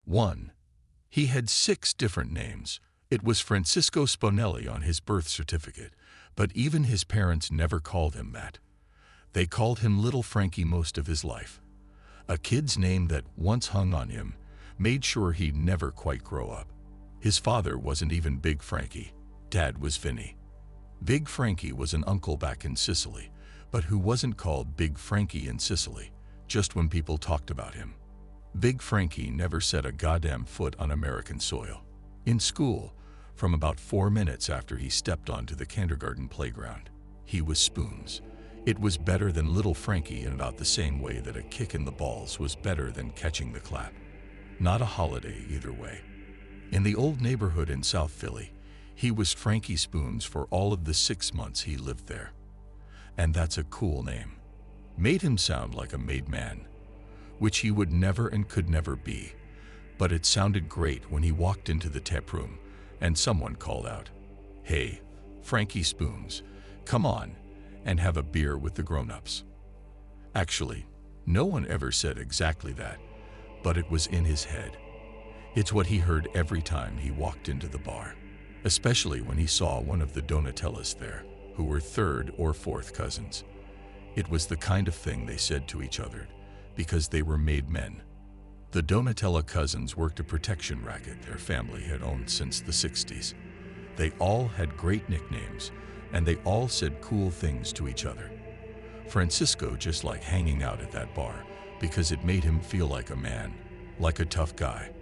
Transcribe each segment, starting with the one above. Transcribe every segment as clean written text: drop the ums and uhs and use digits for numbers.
1. He had 6 different names. It was Francisco Spinelli on his birth certificate, but even his parents never called him that. They called him Little Frankie most of his life. A kid's name that once hung on him made sure he'd never quite grow up. His father wasn't even Big Frankie. Dad was Vinny. Big Frankie was an uncle back in Sicily, but who wasn't called Big Frankie in Sicily, just when people talked about him. Big Frankie never set a goddamn foot on American soil. In school, from about 4 minutes after he stepped onto the kindergarten playground, he was spoons. It was better than Little Frankie in about the same way that a kick in the balls was better than catching the clap. Not a holiday either way. In the old neighborhood in South Philly, he was Frankie Spoons for all of the 6 months he lived there. And that's a cool name. Made him sound like a made man, which he would never and could never be. But it sounded great when he walked into the tap room and someone called out, "Hey, Frankie Spoons, come on and have a beer with the grown-ups." Actually, no one ever said exactly that, but it was in his head. It's what he heard every time he walked into the bar, especially when he saw one of the Donatellas there, who were 3rd or 4th cousins. It was the kind of thing they said to each other because they were made men. The Donatella cousins worked a protection racket their family had owned since the 60s. They all had great nicknames, and they all said cool things to each other. Francisco just liked hanging out at that bar because it made him feel like a man, like a tough guy.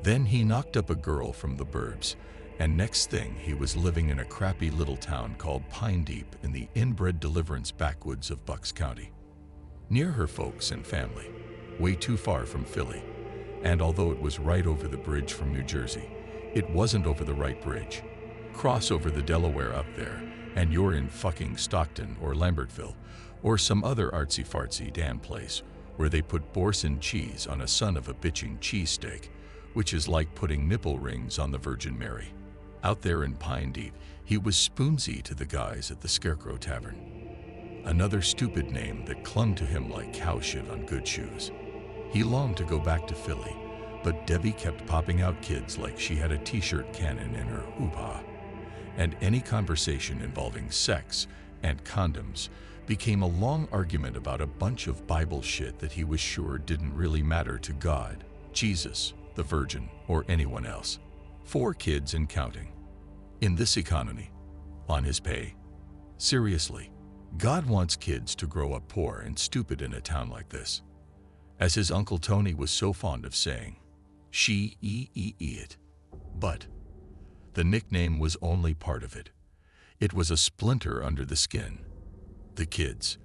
Then he knocked up a girl from the burbs, and next thing he was living in a crappy little town called Pine Deep in the inbred Deliverance backwoods of Bucks County. Near her folks and family, way too far from Philly, and although it was right over the bridge from New Jersey, it wasn't over the right bridge. Cross over the Delaware up there, and you're in fucking Stockton or Lambertville, or some other artsy-fartsy damn place where they put Boursin cheese on a son of a bitching cheesesteak, which is like putting nipple rings on the Virgin Mary. Out there in Pine Deep, he was Spoonsy to the guys at the Scarecrow Tavern. Another stupid name that clung to him like cow shit on good shoes. He longed to go back to Philly, but Debbie kept popping out kids like she had a t-shirt cannon in her hoo-ha. And any conversation involving sex and condoms became a long argument about a bunch of Bible shit that he was sure didn't really matter to God, Jesus, the Virgin, or anyone else. 4 kids and counting. In this economy, on his pay. Seriously, God wants kids to grow up poor and stupid in a town like this. As his Uncle Tony was so fond of saying, it. But the nickname was only part of it. It was a splinter under the skin. The kids,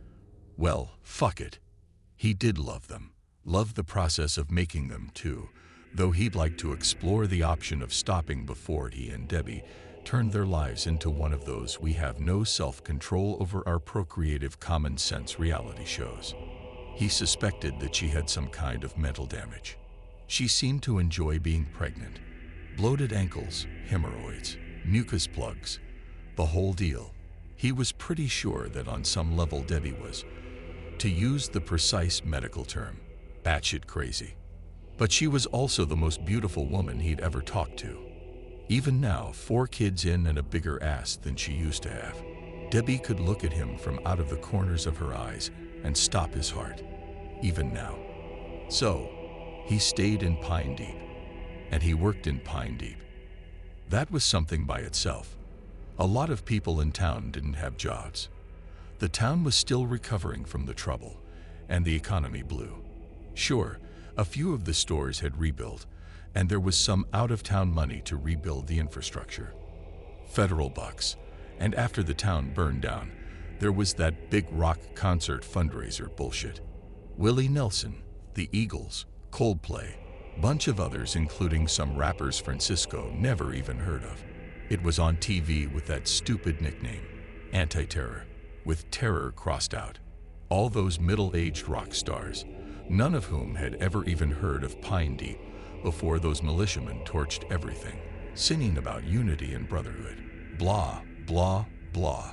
well, fuck it. He did love them, loved the process of making them too, though he'd like to explore the option of stopping before he and Debbie turned their lives into one of those we have no self-control over our procreative common sense reality shows. He suspected that she had some kind of mental damage. She seemed to enjoy being pregnant. Bloated ankles, hemorrhoids, mucus plugs, the whole deal. He was pretty sure that on some level Debbie was, to use the precise medical term, batshit crazy. But she was also the most beautiful woman he'd ever talked to. Even now, 4 kids in and a bigger ass than she used to have, Debbie could look at him from out of the corners of her eyes and stop his heart, even now. So, he stayed in Pine Deep, and he worked in Pine Deep. That was something by itself. A lot of people in town didn't have jobs. The town was still recovering from the trouble, and the economy blew. Sure, a few of the stores had rebuilt, and there was some out-of-town money to rebuild the infrastructure. Federal bucks, and after the town burned down, there was that big rock concert fundraiser bullshit. Willie Nelson, the Eagles, Coldplay, bunch of others including some rappers Francisco never even heard of. It was on TV with that stupid nickname, Anti-Terror, with terror crossed out. All those middle-aged rock stars, none of whom had ever even heard of Pine Deep before those militiamen torched everything, singing about unity and brotherhood. Blah, blah, blah.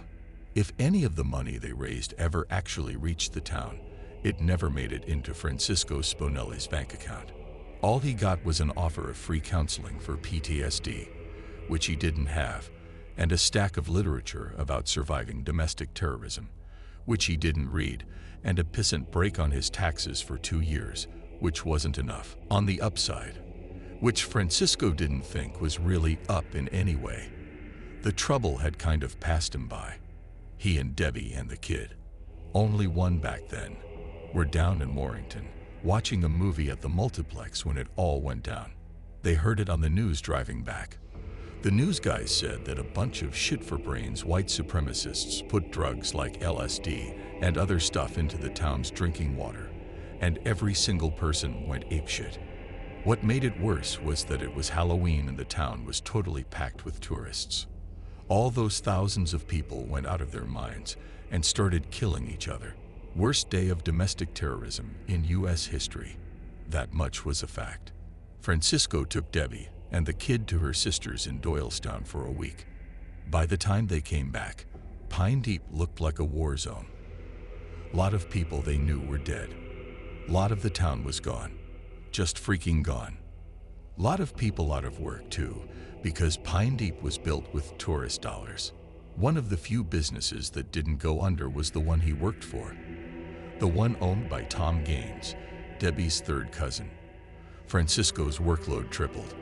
If any of the money they raised ever actually reached the town, it never made it into Francisco Spinelli's bank account. All he got was an offer of free counseling for PTSD, which he didn't have, and a stack of literature about surviving domestic terrorism, which he didn't read, and a pissant break on his taxes for 2 years, which wasn't enough. On the upside, which Francisco didn't think was really up in any way, the trouble had kind of passed him by. He and Debbie and the kid, only one back then, were down in Warrington, watching a movie at the multiplex when it all went down. They heard it on the news driving back. The news guys said that a bunch of shit-for-brains white supremacists put drugs like LSD and other stuff into the town's drinking water, and every single person went apeshit. What made it worse was that it was Halloween and the town was totally packed with tourists. All those thousands of people went out of their minds and started killing each other. Worst day of domestic terrorism in U.S. history. That much was a fact. Francisco took Debbie and the kid to her sister's in Doylestown for a week. By the time they came back, Pine Deep looked like a war zone. Lot of people they knew were dead. Lot of the town was gone. Just freaking gone. Lot of people out of work too, because Pine Deep was built with tourist dollars. One of the few businesses that didn't go under was the one he worked for. The one owned by Tom Gaines, Debbie's third cousin. Francisco's workload tripled,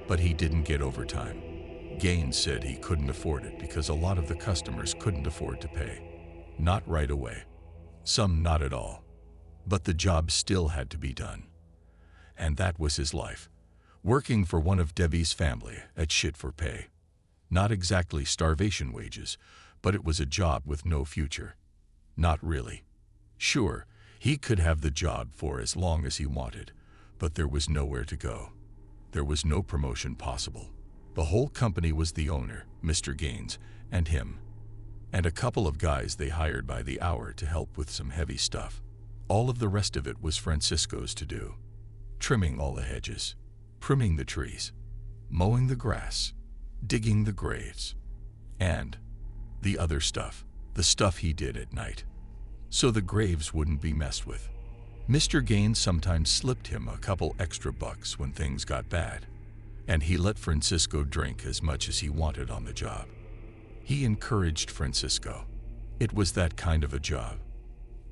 but he didn't get overtime. Gaines said he couldn't afford it because a lot of the customers couldn't afford to pay. Not right away. Some not at all. But the job still had to be done. And that was his life. Working for one of Debbie's family at shit for pay. Not exactly starvation wages, but it was a job with no future. Not really. Sure, he could have the job for as long as he wanted, but there was nowhere to go. There was no promotion possible. The whole company was the owner, Mr. Gaines, and him. And a couple of guys they hired by the hour to help with some heavy stuff. All of the rest of it was Francisco's to do. Trimming all the hedges, pruning the trees, mowing the grass, digging the graves, and the other stuff, the stuff he did at night. So the graves wouldn't be messed with. Mr. Gaines sometimes slipped him a couple extra bucks when things got bad, and he let Francisco drink as much as he wanted on the job. He encouraged Francisco. It was that kind of a job.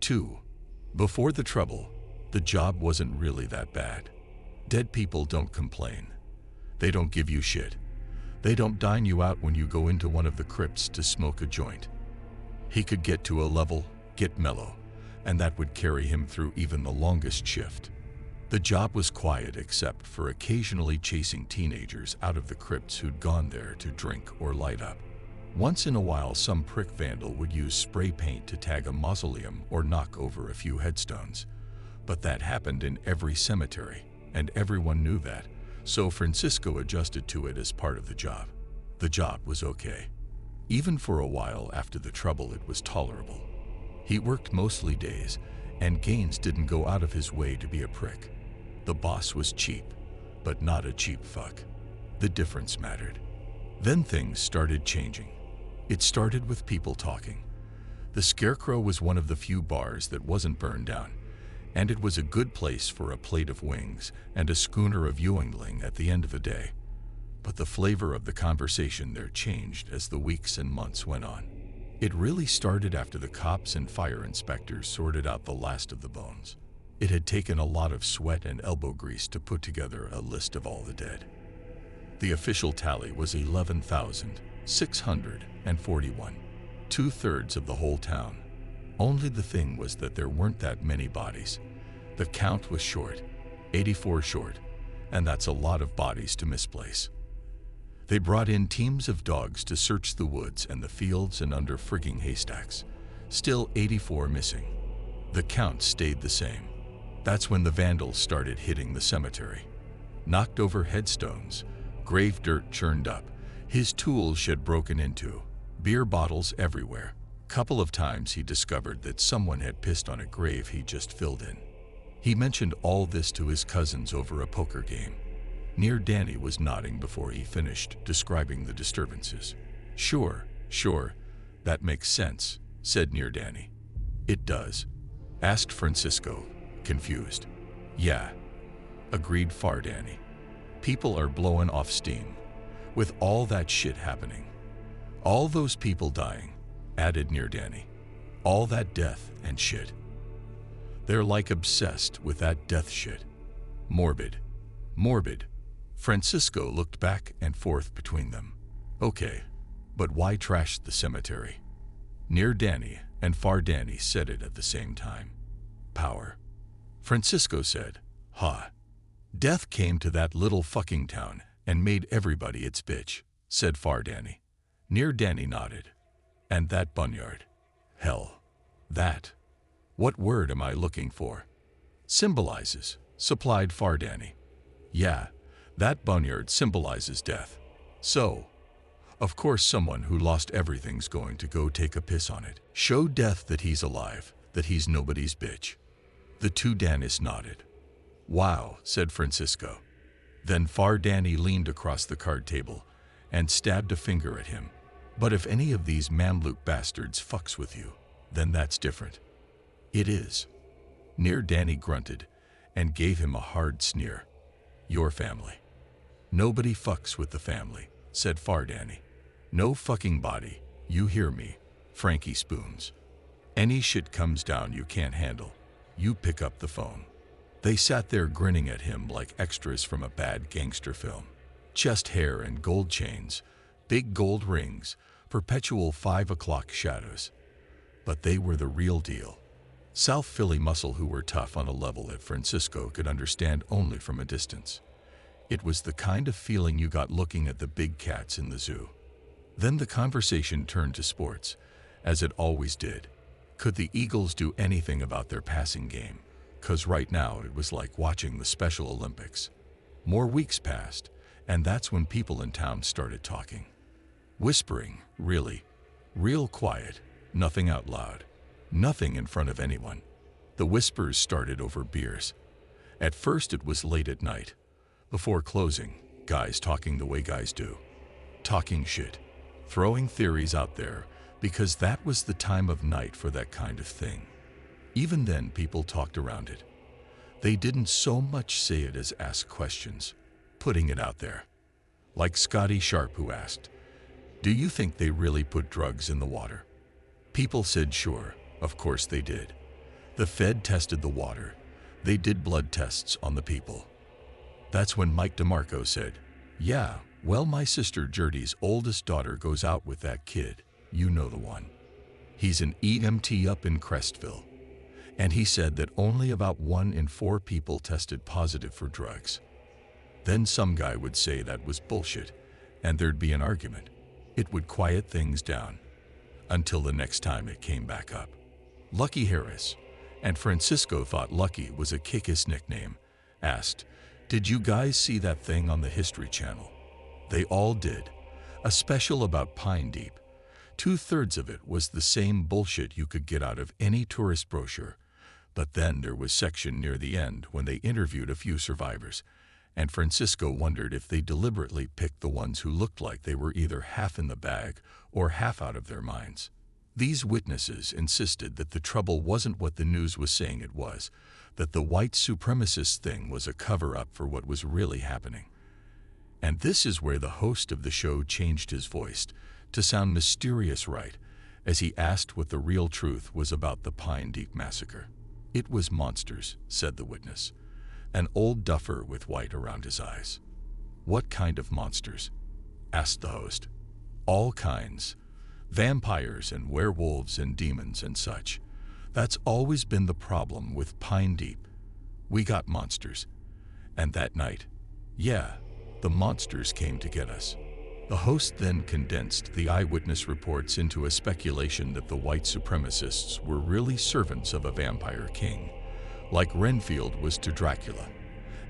2. Before the trouble, the job wasn't really that bad. Dead people don't complain. They don't give you shit. They don't dine you out when you go into one of the crypts to smoke a joint. He could get to a level, get mellow, and that would carry him through even the longest shift. The job was quiet except for occasionally chasing teenagers out of the crypts who'd gone there to drink or light up. Once in a while, some prick vandal would use spray paint to tag a mausoleum or knock over a few headstones. But that happened in every cemetery, and everyone knew that, so Francisco adjusted to it as part of the job. The job was okay. Even for a while after the trouble, it was tolerable. He worked mostly days, and Gaines didn't go out of his way to be a prick. The boss was cheap, but not a cheap fuck. The difference mattered. Then things started changing. It started with people talking. The Scarecrow was one of the few bars that wasn't burned down, and it was a good place for a plate of wings and a schooner of Ewingling at the end of the day. But the flavor of the conversation there changed as the weeks and months went on. It really started after the cops and fire inspectors sorted out the last of the bones. It had taken a lot of sweat and elbow grease to put together a list of all the dead. The official tally was 11,641, 2/3 of the whole town. Only the thing was that there weren't that many bodies. The count was short, 84 short, and that's a lot of bodies to misplace. They brought in teams of dogs to search the woods and the fields and under frigging haystacks. Still 84 missing. The count stayed the same. That's when the vandals started hitting the cemetery. Knocked over headstones, grave dirt churned up, his tools shed broken into, beer bottles everywhere. Couple of times he discovered that someone had pissed on a grave he just filled in. He mentioned all this to his cousins over a poker game. Near Danny was nodding before he finished describing the disturbances. Sure, that makes sense, said Near Danny. It does, asked Francisco, confused. Yeah, agreed Far Danny. People are blowing off steam. With all that shit happening. All those people dying, added Near Danny. All that death and shit. They're like obsessed with that death shit. Morbid. Morbid. Francisco looked back and forth between them. Okay, but why trash the cemetery? Near Danny and Far Danny said it at the same time. Power. Francisco said, "Ha. Death came to that little fucking town and made everybody its bitch," said Far Danny. Near Danny nodded. And that bunyard. Hell. That. What word am I looking for? Symbolizes, supplied Far Danny. Yeah, that bunyard symbolizes death. So, of course someone who lost everything's going to go take a piss on it. Show death that he's alive, that he's nobody's bitch. The two Danis nodded. Wow, said Francisco. Then Far Danny leaned across the card table and stabbed a finger at him. But if any of these Mamluk bastards fucks with you, then that's different. It is. Near Danny grunted and gave him a hard sneer. Your family. Nobody fucks with the family, said Far Danny. No fucking body, you hear me, Frankie Spoons. Any shit comes down you can't handle, you pick up the phone. They sat there grinning at him like extras from a bad gangster film. Chest hair and gold chains, big gold rings, perpetual 5 o'clock shadows. But they were the real deal. South Philly muscle who were tough on a level that Francisco could understand only from a distance. It was the kind of feeling you got looking at the big cats in the zoo. Then the conversation turned to sports, as it always did. Could the Eagles do anything about their passing game? 'Cause right now it was like watching the Special Olympics. More weeks passed, and that's when people in town started talking. Whispering, really. Real quiet, nothing out loud. Nothing in front of anyone. The whispers started over beers. At first it was late at night. Before closing, guys talking the way guys do. Talking shit. Throwing theories out there, because that was the time of night for that kind of thing. Even then, people talked around it. They didn't so much say it as ask questions, putting it out there. Like Scotty Sharp, who asked, "Do you think they really put drugs in the water?" People said sure, of course they did. The Fed tested the water. They did blood tests on the people. That's when Mike DeMarco said, "Yeah, well, my sister Gertie's oldest daughter goes out with that kid. You know the one. He's an EMT up in Crestville." And he said that only about 1 in 4 people tested positive for drugs. Then some guy would say that was bullshit, and there'd be an argument. It would quiet things down. Until the next time it came back up. Lucky Harris, and Francisco thought Lucky was a kick-ass nickname, asked, "Did you guys see that thing on the History Channel?" They all did. A special about Pine Deep. 2/3 of it was the same bullshit you could get out of any tourist brochure. But then there was section near the end when they interviewed a few survivors, and Francisco wondered if they deliberately picked the ones who looked like they were either half in the bag or half out of their minds. These witnesses insisted that the trouble wasn't what the news was saying it was, that the white supremacist thing was a cover-up for what was really happening. And this is where the host of the show changed his voice to sound mysterious right, as he asked what the real truth was about the Pine Deep massacre. "It was monsters," said the witness, an old duffer with white around his eyes. "What kind of monsters?" asked the host. "All kinds. Vampires and werewolves and demons and such. That's always been the problem with Pine Deep. We got monsters. And that night, yeah, the monsters came to get us." The host then condensed the eyewitness reports into a speculation that the white supremacists were really servants of a vampire king, like Renfield was to Dracula,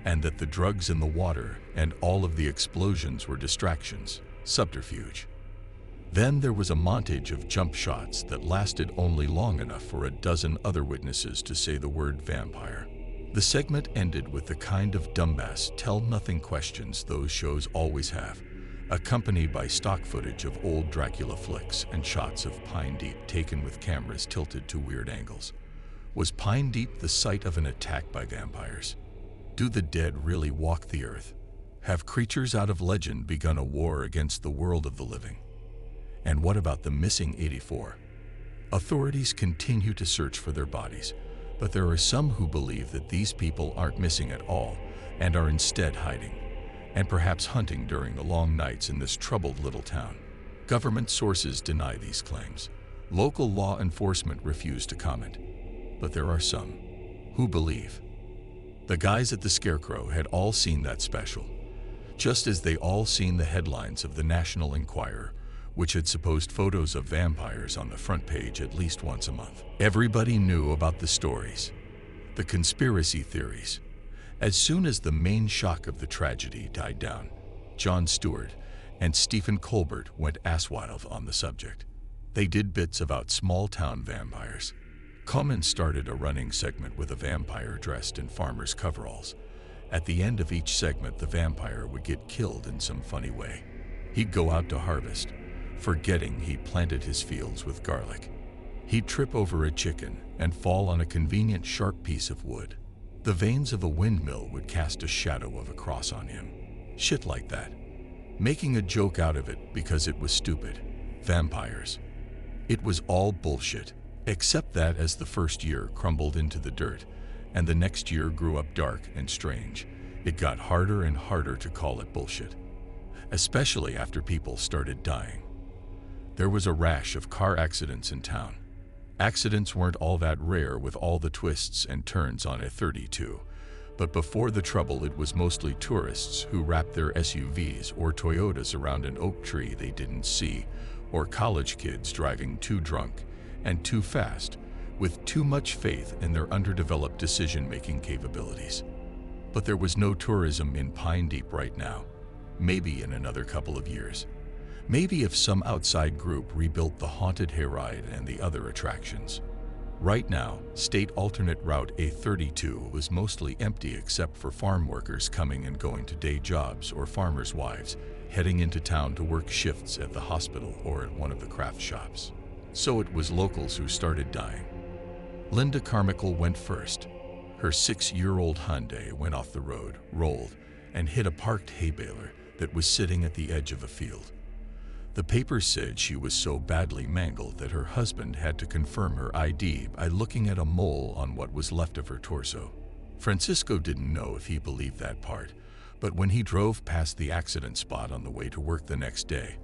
and that the drugs in the water and all of the explosions were distractions, subterfuge. Then there was a montage of jump shots that lasted only long enough for a dozen other witnesses to say the word vampire. The segment ended with the kind of dumbass tell-nothing questions those shows always have, accompanied by stock footage of old Dracula flicks and shots of Pine Deep taken with cameras tilted to weird angles. Was Pine Deep the site of an attack by vampires? Do the dead really walk the earth? Have creatures out of legend begun a war against the world of the living? And what about the missing 84? Authorities continue to search for their bodies, but there are some who believe that these people aren't missing at all and are instead hiding, and perhaps hunting during the long nights in this troubled little town. Government sources deny these claims. Local law enforcement refuse to comment, but there are some who believe. The guys at the Scarecrow had all seen that special, just as they all seen the headlines of the National Enquirer, which had supposed photos of vampires on the front page at least once a month. Everybody knew about the stories, the conspiracy theories. As soon as the main shock of the tragedy died down, Jon Stewart and Stephen Colbert went asswild on the subject. They did bits about small-town vampires. Common started a running segment with a vampire dressed in farmer's coveralls. At the end of each segment, the vampire would get killed in some funny way. He'd go out to harvest, forgetting he'd planted his fields with garlic. He'd trip over a chicken and fall on a convenient sharp piece of wood. The vanes of a windmill would cast a shadow of a cross on him. Shit like that. Making a joke out of it because it was stupid. Vampires. It was all bullshit, except that as the first year crumbled into the dirt and the next year grew up dark and strange, it got harder and harder to call it bullshit, especially after people started dying. There was a rash of car accidents in town. Accidents weren't all that rare with all the twists and turns on a 32, but before the trouble it was mostly tourists who wrapped their SUVs or Toyotas around an oak tree they didn't see, or college kids driving too drunk and too fast with too much faith in their underdeveloped decision-making capabilities. But there was no tourism in Pine Deep right now, maybe in another couple of years. Maybe if some outside group rebuilt the haunted hayride and the other attractions. Right now, State Alternate Route A32 was mostly empty except for farm workers coming and going to day jobs or farmers' wives heading into town to work shifts at the hospital or at one of the craft shops. So it was locals who started dying. Linda Carmichael went first. Her 6-year-old Hyundai went off the road, rolled, and hit a parked hay baler that was sitting at the edge of a field. The papers said she was so badly mangled that her husband had to confirm her ID by looking at a mole on what was left of her torso. Francisco didn't know if he believed that part, but when he drove past the accident spot on the way to work the next day,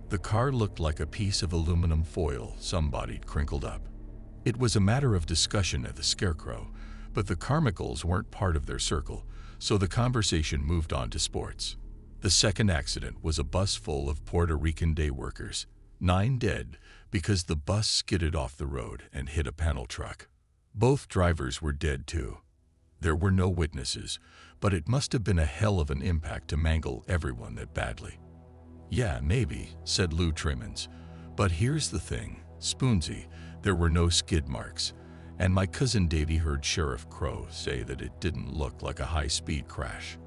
the car looked like a piece of aluminum foil somebody'd crinkled up. It was a matter of discussion at the Scarecrow, but the Carmichaels weren't part of their circle, so the conversation moved on to sports. The second accident was a bus full of Puerto Rican day workers, 9 dead because the bus skidded off the road and hit a panel truck. Both drivers were dead too. There were no witnesses, but it must have been a hell of an impact to mangle everyone that badly. Yeah, maybe, said Lou Trimmins, but here's the thing, Spoonsy, there were no skid marks, and my cousin Davy heard Sheriff Crow say that it didn't look like a high-speed crash.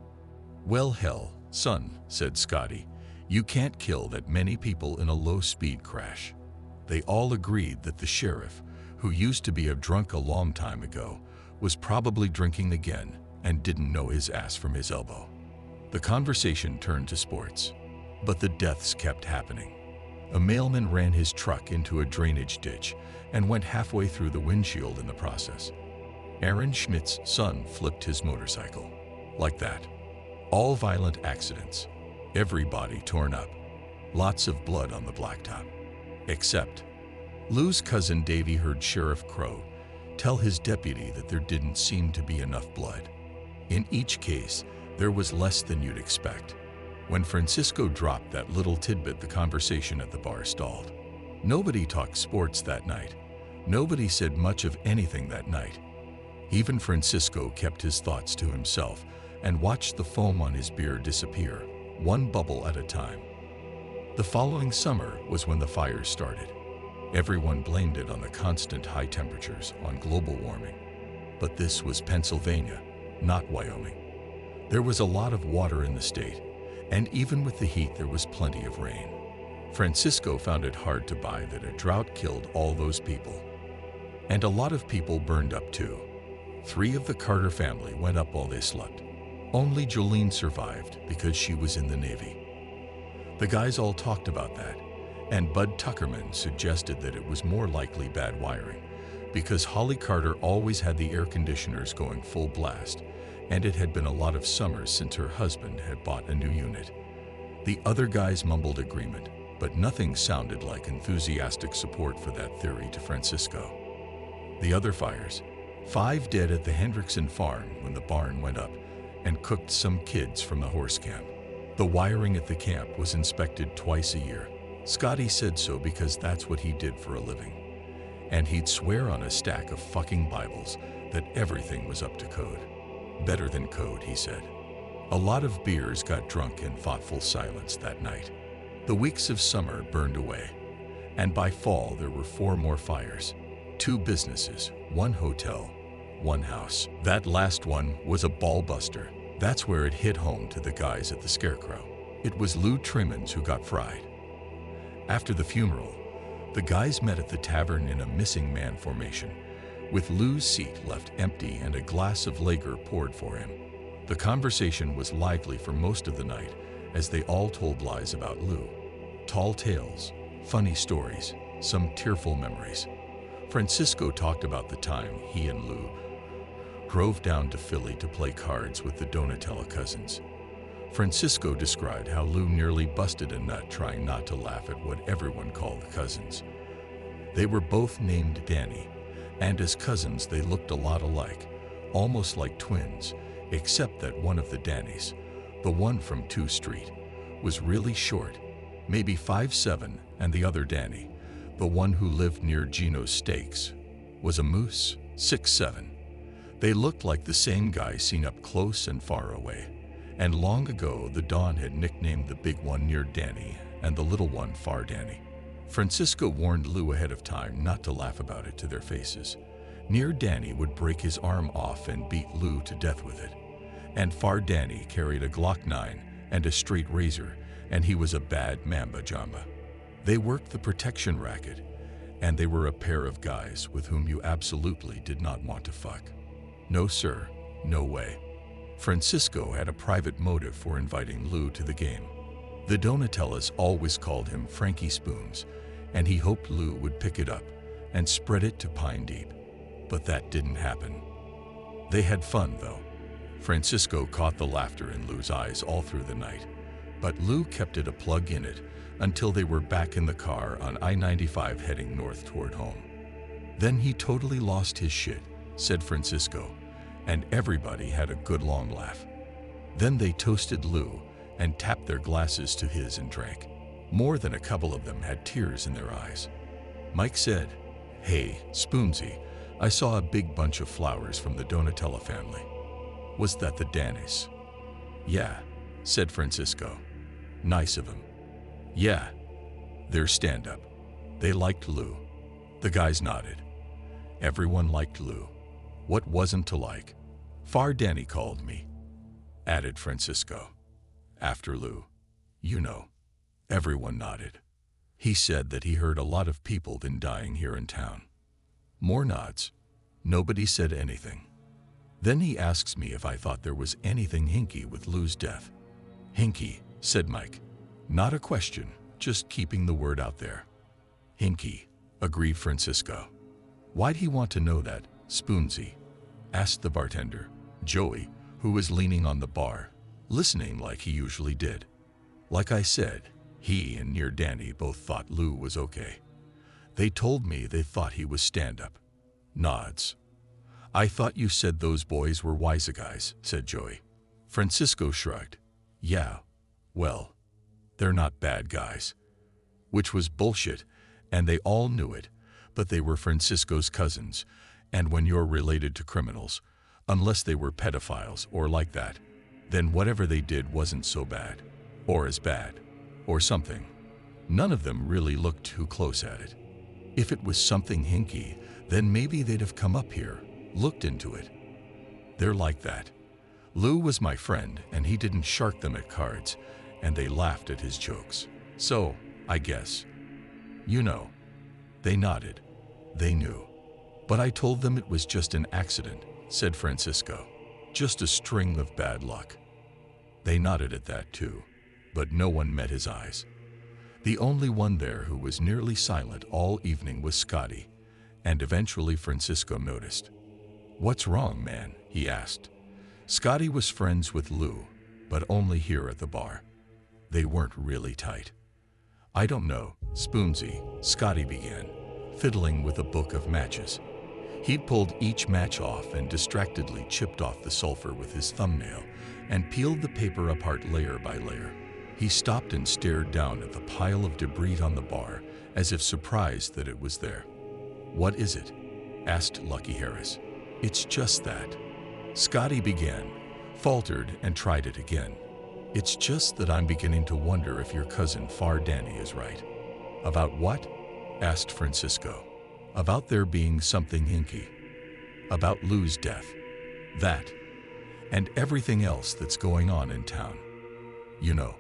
Well, hell, son, said Scotty, you can't kill that many people in a low-speed crash. They all agreed that the sheriff, who used to be a drunk a long time ago, was probably drinking again and didn't know his ass from his elbow. The conversation turned to sports, but the deaths kept happening. A mailman ran his truck into a drainage ditch and went halfway through the windshield in the process. Aaron Schmidt's son flipped his motorcycle. Like that. All violent accidents. Every body torn up. Lots of blood on the blacktop. Except Lou's cousin Davy heard Sheriff Crow tell his deputy that there didn't seem to be enough blood. In each case, there was less than you'd expect. When Francisco dropped that little tidbit, the conversation at the bar stalled. Nobody talked sports that night. Nobody said much of anything that night. Even Francisco kept his thoughts to himself and watched the foam on his beer disappear, one bubble at a time. The following summer was when the fires started. Everyone blamed it on the constant high temperatures, on global warming. But this was Pennsylvania, not Wyoming. There was a lot of water in the state, and even with the heat there was plenty of rain. Francisco found it hard to buy that a drought killed all those people. And a lot of people burned up too. 3 of the Carter family went up while they slept. Only Jolene survived because she was in the Navy. The guys all talked about that, and Bud Tuckerman suggested that it was more likely bad wiring, because Holly Carter always had the air conditioners going full blast, and it had been a lot of summers since her husband had bought a new unit. The other guys mumbled agreement, but nothing sounded like enthusiastic support for that theory to Francisco. The other fires, 5 dead at the Hendrickson farm when the barn went up, and cooked some kids from the horse camp. The wiring at the camp was inspected twice a year. Scotty said so because that's what he did for a living. And he'd swear on a stack of fucking Bibles that everything was up to code. Better than code, he said. A lot of beers got drunk in thoughtful silence that night. The weeks of summer burned away, and by fall there were 4 more fires. 2 businesses, 1 hotel, 1 house. That last one was a ball buster. That's where it hit home to the guys at the Scarecrow. It was Lou Trimmons who got fried. After the funeral, the guys met at the tavern in a missing man formation, with Lou's seat left empty and a glass of lager poured for him. The conversation was lively for most of the night as they all told lies about Lou. Tall tales, funny stories, some tearful memories. Francisco talked about the time he and Lou drove down to Philly to play cards with the Donatella cousins. Francisco described how Lou nearly busted a nut trying not to laugh at what everyone called the cousins. They were both named Danny, and as cousins they looked a lot alike, almost like twins, except that one of the Dannys, the one from 2 Street, was really short, maybe 5'7", and the other Danny, the one who lived near Gino's Steaks, was a moose, 6'7". They looked like the same guy seen up close and far away, and long ago the Don had nicknamed the big one Near Danny and the little one Far Danny. Francisco warned Lou ahead of time not to laugh about it to their faces. Near Danny would break his arm off and beat Lou to death with it, and Far Danny carried a Glock 9 and a straight razor, and he was a bad mamba jamba. They worked the protection racket, and they were a pair of guys with whom you absolutely did not want to fuck. No sir, no way. Francisco had a private motive for inviting Lou to the game. The Donatellas always called him Frankie Spoons, and he hoped Lou would pick it up and spread it to Pine Deep. But that didn't happen. They had fun though. Francisco caught the laughter in Lou's eyes all through the night, but Lou kept it a plug in it until they were back in the car on I-95 heading north toward home. Then he totally lost his shit, said Francisco, and everybody had a good long laugh. Then they toasted Lou and tapped their glasses to his and drank. More than a couple of them had tears in their eyes. Mike said, "Hey, Spoonsy, I saw a big bunch of flowers from the Donatella family. Was that the Dannys?" "Yeah," said Francisco. "Nice of them." "Yeah, they're stand-up. They liked Lou." The guys nodded. Everyone liked Lou. What wasn't to like? "Far Danny called me," added Francisco. "After Lou. You know." Everyone nodded. He said that he heard a lot of people been dying here in town. More nods. Nobody said anything. Then he asks me if I thought there was anything hinky with Lou's death. "Hinky," said Mike. "Not a question, just keeping the word out there." "Hinky," agreed Francisco. "Why'd he want to know that, Spoonsy?" asked the bartender, Joey, who was leaning on the bar, listening like he usually did. "Like I said, he and Near Danny both thought Lou was okay. They told me they thought he was stand-up." Nods. "I thought you said those boys were wise guys," said Joey. Francisco shrugged. "Yeah, well, they're not bad guys." Which was bullshit, and they all knew it, but they were Francisco's cousins, and when you're related to criminals, unless they were pedophiles or like that, then whatever they did wasn't so bad, or as bad, or something. None of them really looked too close at it. If it was something hinky, then maybe they'd have come up here, looked into it. They're like that. Lou was my friend, and he didn't shark them at cards, and they laughed at his jokes. So, I guess. You know. They nodded. They knew. "But I told them it was just an accident," said Francisco. Just a string of bad luck. They nodded at that too, but no one met his eyes. The only one there who was nearly silent all evening was Scotty, and eventually Francisco noticed. "What's wrong, man?" he asked. Scotty was friends with Lou, but only here at the bar. They weren't really tight. "I don't know, Spoonsy," Scotty began, fiddling with a book of matches. He'd pulled each match off and distractedly chipped off the sulfur with his thumbnail and peeled the paper apart layer by layer. He stopped and stared down at the pile of debris on the bar as if surprised that it was there. "What is it?" asked Lucky Harris. "It's just that," Scotty began, faltered and tried it again. "It's just that I'm beginning to wonder if your cousin Far Danny is right." "About what?" asked Francisco. "About there being something hinky. About Lou's death. That. And everything else that's going on in town. You know,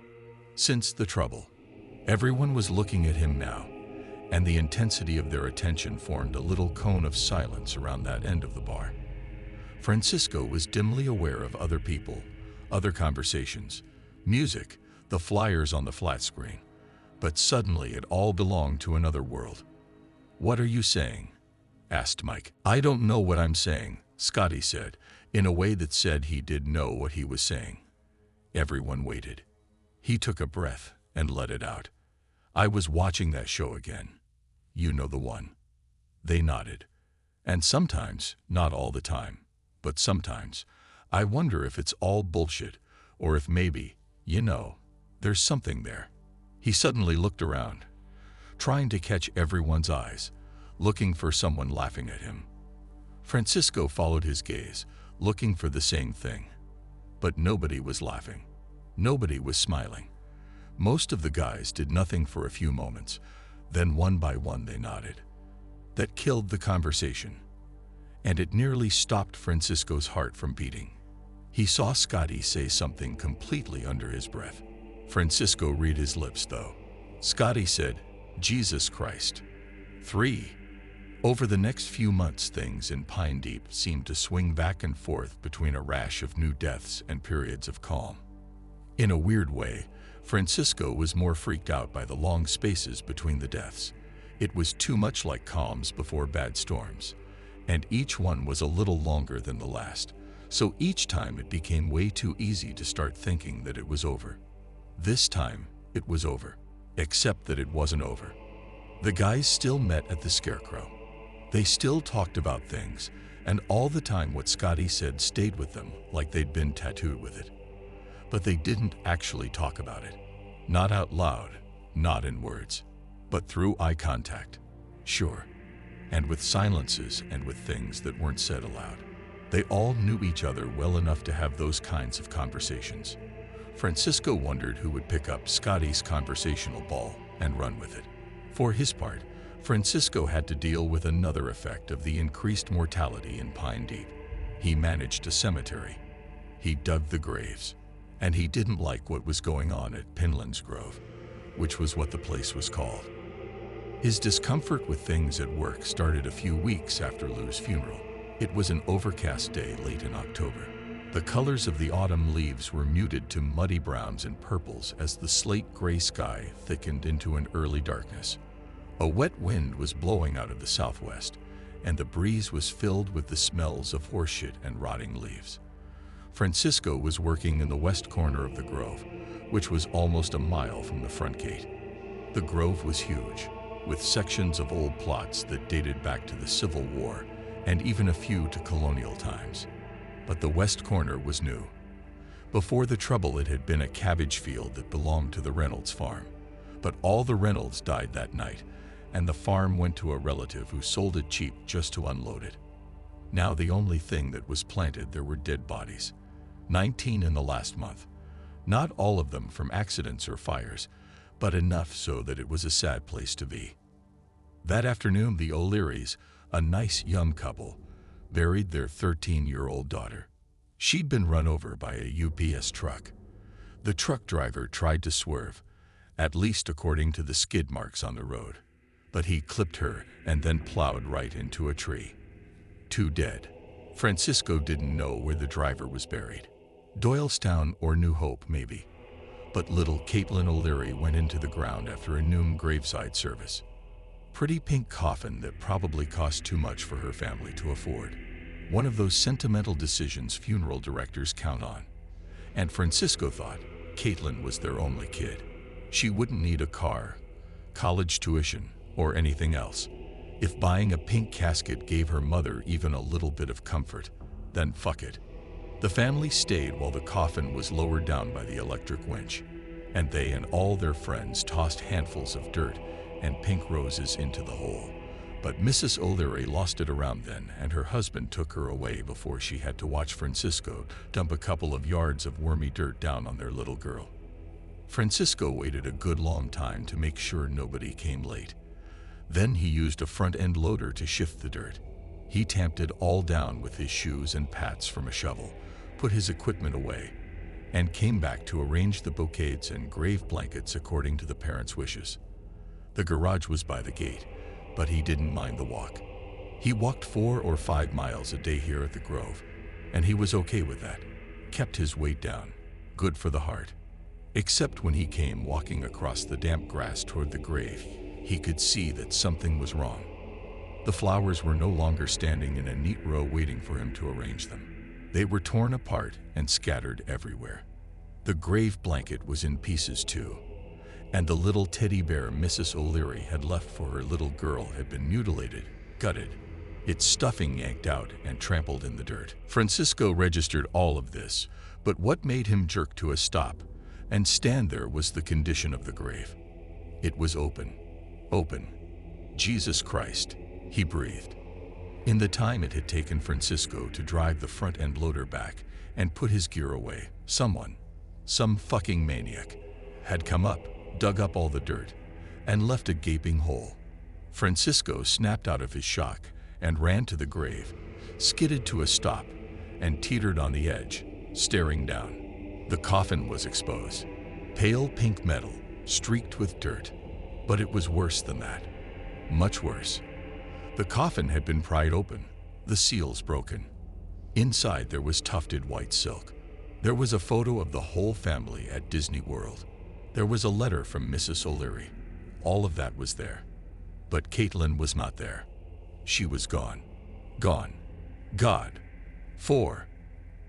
since the trouble." Everyone was looking at him now, and the intensity of their attention formed a little cone of silence around that end of the bar. Francisco was dimly aware of other people, other conversations, music, the flyers on the flat screen, but suddenly it all belonged to another world. "What are you saying?" asked Mike. "I don't know what I'm saying," Scotty said, in a way that said he did know what he was saying. Everyone waited. He took a breath and let it out. "I was watching that show again. You know the one." They nodded. "And sometimes, not all the time, but sometimes, I wonder if it's all bullshit, or if maybe, you know, there's something there." He suddenly looked around, trying to catch everyone's eyes, looking for someone laughing at him. Francisco followed his gaze, looking for the same thing. But nobody was laughing. Nobody was smiling. Most of the guys did nothing for a few moments, then one by one they nodded. That killed the conversation, and it nearly stopped Francisco's heart from beating. He saw Scotty say something completely under his breath. Francisco read his lips, though. Scotty said, "Jesus Christ." 3. Over the next few months, things in Pine Deep seemed to swing back and forth between a rash of new deaths and periods of calm. In a weird way, Francisco was more freaked out by the long spaces between the deaths. It was too much like calms before bad storms, and each one was a little longer than the last, so each time it became way too easy to start thinking that it was over. This time, it was over, except that it wasn't over. The guys still met at the Scarecrow. They still talked about things, and all the time what Scotty said stayed with them like they'd been tattooed with it. But they didn't actually talk about it. Not out loud, not in words, but through eye contact. Sure, and with silences and with things that weren't said aloud. They all knew each other well enough to have those kinds of conversations. Francisco wondered who would pick up Scotty's conversational ball and run with it. For his part, Francisco had to deal with another effect of the increased mortality in Pine Deep. He managed a cemetery. He dug the graves. And he didn't like what was going on at Pinlan's Grove, which was what the place was called. His discomfort with things at work started a few weeks after Lou's funeral. It was an overcast day late in October. The colors of the autumn leaves were muted to muddy browns and purples as the slate gray sky thickened into an early darkness. A wet wind was blowing out of the southwest, and the breeze was filled with the smells of horseshit and rotting leaves. Francisco was working in the west corner of the grove, which was almost a mile from the front gate. The grove was huge, with sections of old plots that dated back to the Civil War and even a few to colonial times. But the west corner was new. Before the trouble, it had been a cabbage field that belonged to the Reynolds farm. But all the Reynolds died that night, and the farm went to a relative who sold it cheap just to unload it. Now the only thing that was planted there were dead bodies. 19 in the last month. Not all of them from accidents or fires, but enough so that it was a sad place to be. That afternoon, the O'Learys, a nice young couple, buried their 13-year-old daughter. She'd been run over by a UPS truck. The truck driver tried to swerve, at least according to the skid marks on the road, but he clipped her and then plowed right into a tree. 2 dead, Francisco didn't know where the driver was buried. Doylestown or New Hope, maybe. But little Caitlin O'Leary went into the ground after a noon graveside service. Pretty pink coffin that probably cost too much for her family to afford. One of those sentimental decisions funeral directors count on. And Francisco thought Caitlin was their only kid. She wouldn't need a car, college tuition, or anything else. If buying a pink casket gave her mother even a little bit of comfort, then fuck it. The family stayed while the coffin was lowered down by the electric winch, and they and all their friends tossed handfuls of dirt and pink roses into the hole. But Mrs. O'Leary lost it around then, and her husband took her away before she had to watch Francisco dump a couple of yards of wormy dirt down on their little girl. Francisco waited a good long time to make sure nobody came late. Then he used a front-end loader to shift the dirt. He tamped it all down with his shoes and pats from a shovel, put his equipment away, and came back to arrange the bouquets and grave blankets according to the parents' wishes. The garage was by the gate, but he didn't mind the walk. He walked 4 or 5 miles a day here at the Grove, and he was okay with that. Kept his weight down. Good for the heart. Except when he came walking across the damp grass toward the grave, he could see that something was wrong. The flowers were no longer standing in a neat row waiting for him to arrange them. They were torn apart and scattered everywhere. The grave blanket was in pieces too, and the little teddy bear Mrs. O'Leary had left for her little girl had been mutilated, gutted, its stuffing yanked out and trampled in the dirt. Francisco registered all of this, but what made him jerk to a stop and stand there was the condition of the grave. It was open. Open. Jesus Christ, he breathed. In the time it had taken Francisco to drive the front-end loader back and put his gear away, someone, some fucking maniac, had come up, dug up all the dirt, and left a gaping hole. Francisco snapped out of his shock and ran to the grave, skidded to a stop, and teetered on the edge, staring down. The coffin was exposed. Pale pink metal, streaked with dirt. But it was worse than that. Much worse. The coffin had been pried open, the seals broken. Inside there was tufted white silk. There was a photo of the whole family at Disney World. There was a letter from Mrs. O'Leary. All of that was there. But Caitlin was not there. She was gone. Gone. God.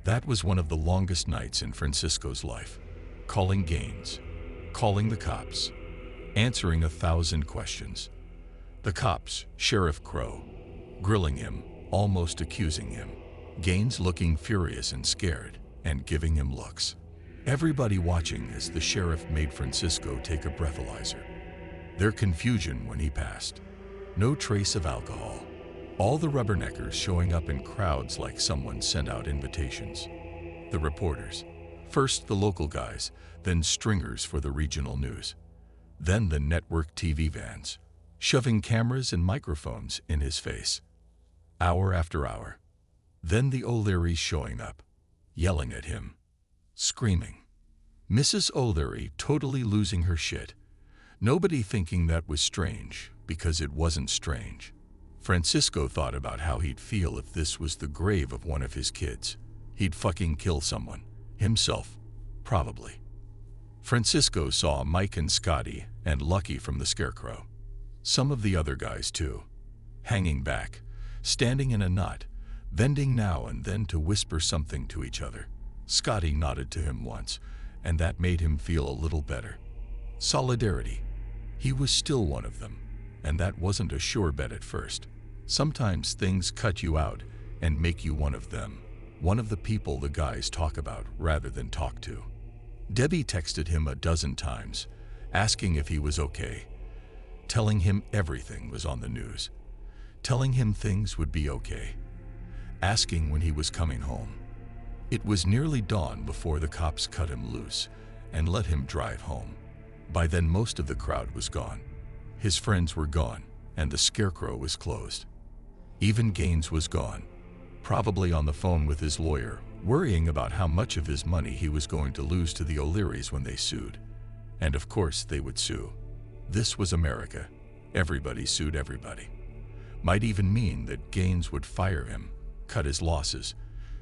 That was one of the longest nights in Francisco's life. Calling Gaines. Calling the cops. Answering 1,000 questions. The cops, Sheriff Crow, grilling him, almost accusing him. Gaines looking furious and scared, and giving him looks. Everybody watching as the sheriff made Francisco take a breathalyzer. Their confusion when he passed. No trace of alcohol. All the rubberneckers showing up in crowds like someone sent out invitations. The reporters. First the local guys, then stringers for the regional news. Then the network TV vans, shoving cameras and microphones in his face. Hour after hour. Then the O'Learys showing up, yelling at him, screaming. Mrs. O'Leary totally losing her shit. Nobody thinking that was strange, because it wasn't strange. Francisco thought about how he'd feel if this was the grave of one of his kids. He'd fucking kill someone. Himself. Probably. Francisco saw Mike and Scotty and Lucky from the Scarecrow. Some of the other guys too. Hanging back, standing in a knot, bending now and then to whisper something to each other. Scotty nodded to him once, and that made him feel a little better. Solidarity. He was still one of them, and that wasn't a sure bet at first. Sometimes things cut you out and make you one of them, one of the people the guys talk about rather than talk to. Debbie texted him 12 times, asking if he was okay, telling him everything was on the news, telling him things would be okay, asking when he was coming home. It was nearly dawn before the cops cut him loose and let him drive home. By then most of the crowd was gone. His friends were gone, and the Scarecrow was closed. Even Gaines was gone, probably on the phone with his lawyer, worrying about how much of his money he was going to lose to the O'Learys when they sued. And of course they would sue. This was America. Everybody sued everybody. Might even mean that Gaines would fire him, cut his losses,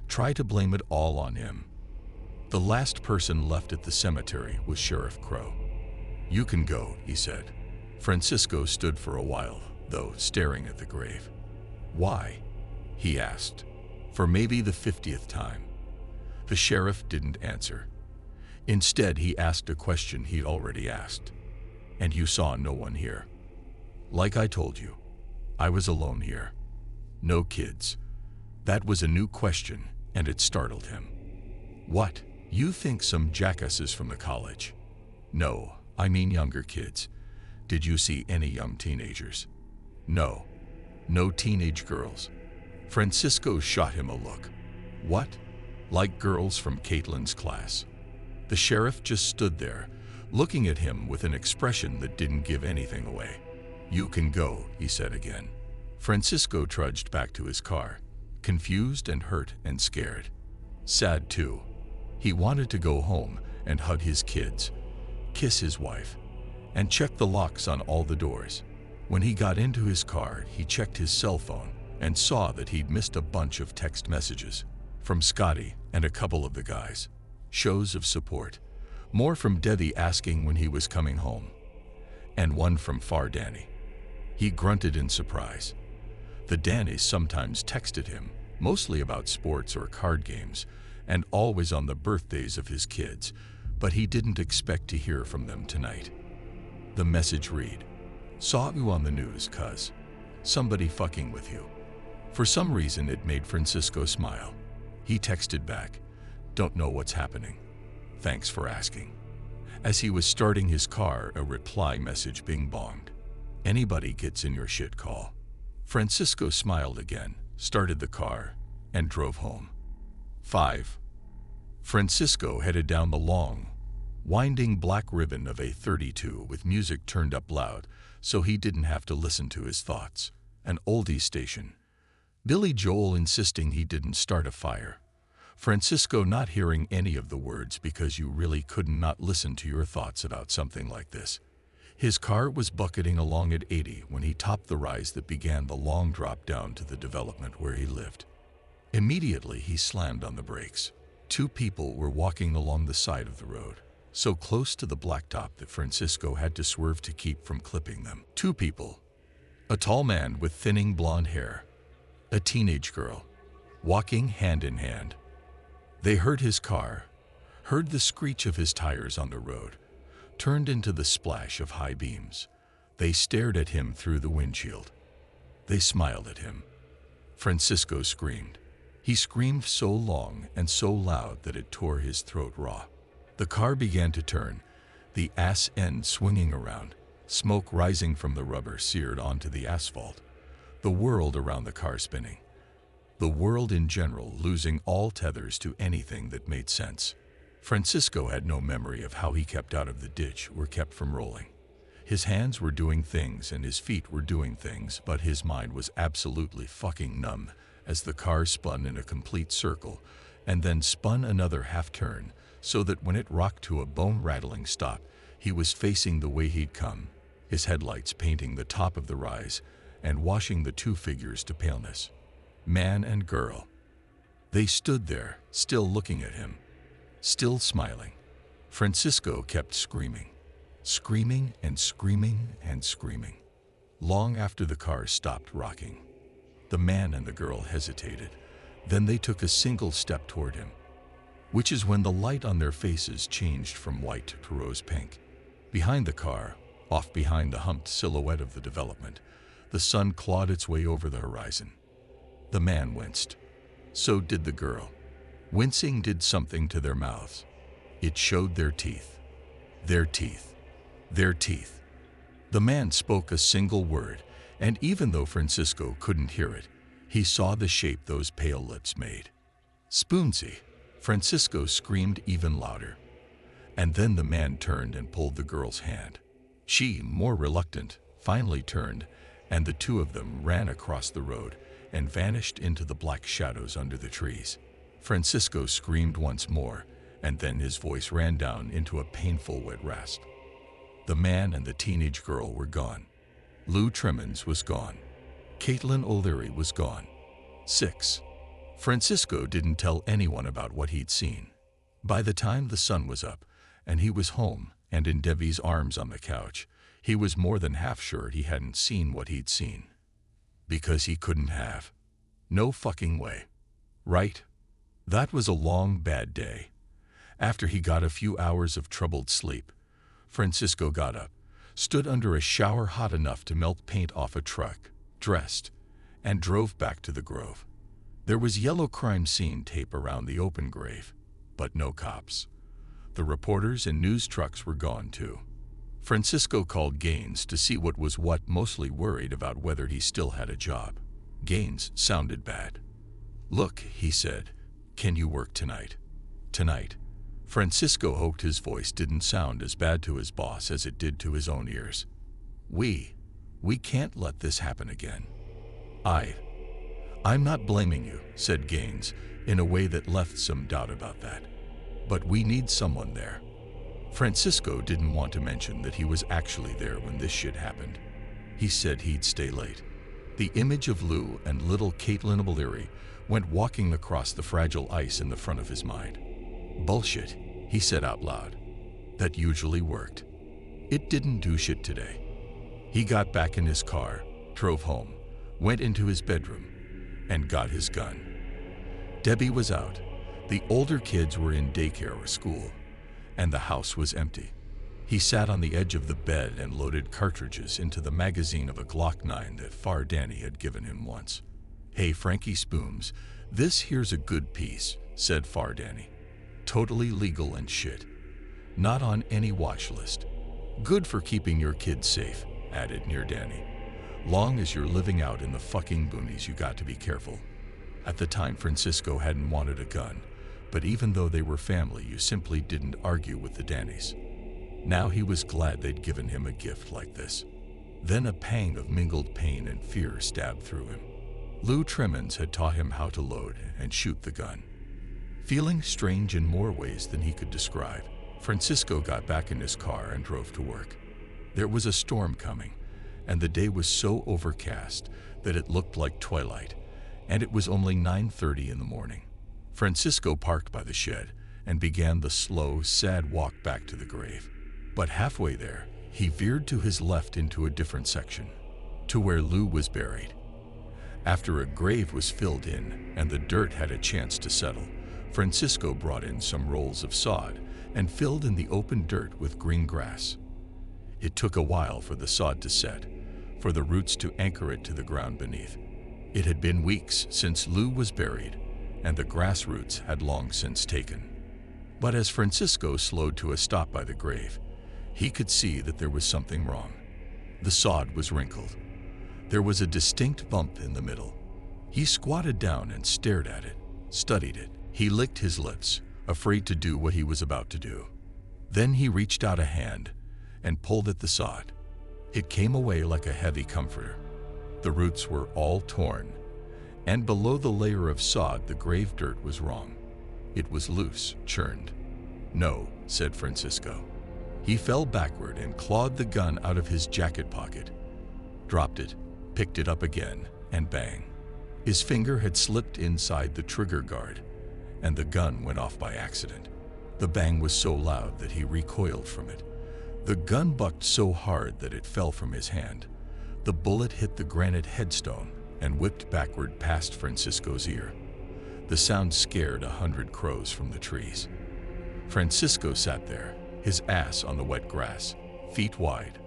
try to blame it all on him. The last person left at the cemetery was Sheriff Crow. "You can go," he said. Francisco stood for a while, though, staring at the grave. "Why?" he asked, for maybe the 50th time. The sheriff didn't answer. Instead, he asked a question he'd already asked. "And you saw no one here?" "Like I told you, I was alone here. No kids." That was a new question, and it startled him. "What? You think some jackasses from the college?" "No, I mean younger kids. Did you see any young teenagers?" "No. No teenage girls." Francisco shot him a look. "What? Like girls from Caitlin's class?" The sheriff just stood there, looking at him with an expression that didn't give anything away. "You can go," he said again. Francisco trudged back to his car, confused and hurt and scared. Sad too. He wanted to go home and hug his kids, kiss his wife, and check the locks on all the doors. When he got into his car, he checked his cell phone and saw that he'd missed a bunch of text messages from Scotty and a couple of the guys. Shows of support. More from Debbie asking when he was coming home. And one from Far Danny. He grunted in surprise. The Dannys sometimes texted him, mostly about sports or card games, and always on the birthdays of his kids, but he didn't expect to hear from them tonight. The message read, "Saw you on the news, cuz. Somebody fucking with you." For some reason, it made Francisco smile. He texted back, "Don't know what's happening. Thanks for asking." As he was starting his car, a reply message bing-bonged. "Anybody gets in your shit, call." Francisco smiled again, started the car, and drove home. 5. Francisco headed down the long, winding black ribbon of A32 with music turned up loud, so he didn't have to listen to his thoughts. An oldie station. Billy Joel insisting he didn't start a fire. Francisco not hearing any of the words because you really couldn't not listen to your thoughts about something like this. His car was bucketing along at 80 when he topped the rise that began the long drop down to the development where he lived. Immediately, he slammed on the brakes. 2 people were walking along the side of the road, so close to the blacktop that Francisco had to swerve to keep from clipping them. 2 people. A tall man with thinning blonde hair. A teenage girl. Walking hand in hand. They heard his car, heard the screech of his tires on the road, turned into the splash of high beams. They stared at him through the windshield. They smiled at him. Francisco screamed. He screamed so long and so loud that it tore his throat raw. The car began to turn, the ass end swinging around, smoke rising from the rubber seared onto the asphalt, the world around the car spinning. The world in general losing all tethers to anything that made sense. Francisco had no memory of how he kept out of the ditch or kept from rolling. His hands were doing things and his feet were doing things, but his mind was absolutely fucking numb as the car spun in a complete circle and then spun another half-turn so that when it rocked to a bone-rattling stop, he was facing the way he'd come, his headlights painting the top of the rise and washing the 2 figures to paleness. Man and girl. They stood there, still looking at him, still smiling. Francisco kept screaming. Screaming and screaming and screaming. Long after the car stopped rocking. The man and the girl hesitated. Then they took a single step toward him, which is when the light on their faces changed from white to rose pink. Behind the car, off behind the humped silhouette of the development, the sun clawed its way over the horizon. The man winced. So did the girl. Wincing did something to their mouths. It showed their teeth. Their teeth. Their teeth. The man spoke a single word, and even though Francisco couldn't hear it, he saw the shape those pale lips made. Spoonsy. Francisco screamed even louder. And then the man turned and pulled the girl's hand. She, more reluctant, finally turned, and the 2 of them ran across the road and vanished into the black shadows under the trees. Francisco screamed once more, and then his voice ran down into a painful wet rasp. The man and the teenage girl were gone. Lou Tremens was gone. Caitlin O'Leary was gone. 6. Francisco didn't tell anyone about what he'd seen. By the time the sun was up and he was home and in Debbie's arms on the couch, he was more than half sure he hadn't seen what he'd seen. Because he couldn't have. No fucking way. Right? That was a long, bad day. After he got a few hours of troubled sleep, Francisco got up, stood under a shower hot enough to melt paint off a truck, dressed, and drove back to the grove. There was yellow crime scene tape around the open grave, but no cops. The reporters and news trucks were gone too. Francisco called Gaines to see what was what, mostly worried about whether he still had a job. Gaines sounded bad. "Look," he said, "can you work tonight?" Tonight. Francisco hoped his voice didn't sound as bad to his boss as it did to his own ears. We can't let this happen again." I'm not blaming you," said Gaines, in a way that left some doubt about that. "But we need someone there." Francisco didn't want to mention that he was actually there when this shit happened. He said he'd stay late. The image of Lou and little Caitlin O'Leary went walking across the fragile ice in the front of his mind. "Bullshit," he said out loud. "That usually worked. It didn't do shit today." He got back in his car, drove home, went into his bedroom, and got his gun. Debbie was out. The older kids were in daycare or school, and the house was empty. He sat on the edge of the bed and loaded cartridges into the magazine of a Glock 9 that Far Danny had given him once. "Hey, Frankie Spooms, this here's a good piece," said Far Danny. "Totally legal and shit. Not on any watch list. Good for keeping your kids safe," added Near Danny. "Long as you're living out in the fucking boonies, you got to be careful." At the time, Francisco hadn't wanted a gun, but even though they were family, you simply didn't argue with the Dannys. Now he was glad they'd given him a gift like this. Then a pang of mingled pain and fear stabbed through him. Lou Tremens had taught him how to load and shoot the gun. Feeling strange in more ways than he could describe, Francisco got back in his car and drove to work. There was a storm coming, and the day was so overcast that it looked like twilight, and it was only 9:30 in the morning. Francisco parked by the shed and began the slow, sad walk back to the grave. But halfway there, he veered to his left into a different section, to where Lou was buried. After a grave was filled in and the dirt had a chance to settle, Francisco brought in some rolls of sod and filled in the open dirt with green grass. It took a while for the sod to set, for the roots to anchor it to the ground beneath. It had been weeks since Lou was buried, and the grass roots had long since taken. But as Francisco slowed to a stop by the grave, he could see that there was something wrong. The sod was wrinkled. There was a distinct bump in the middle. He squatted down and stared at it, studied it. He licked his lips, afraid to do what he was about to do. Then he reached out a hand and pulled at the sod. It came away like a heavy comforter. The roots were all torn, and below the layer of sod the grave dirt was wrong. It was loose, churned. "No," said Francisco. He fell backward and clawed the gun out of his jacket pocket, dropped it, picked it up again, and bang. His finger had slipped inside the trigger guard, and the gun went off by accident. The bang was so loud that he recoiled from it. The gun bucked so hard that it fell from his hand. The bullet hit the granite headstone and whipped backward past Francisco's ear. The sound scared 100 crows from the trees. Francisco sat there, his ass on the wet grass, feet wide,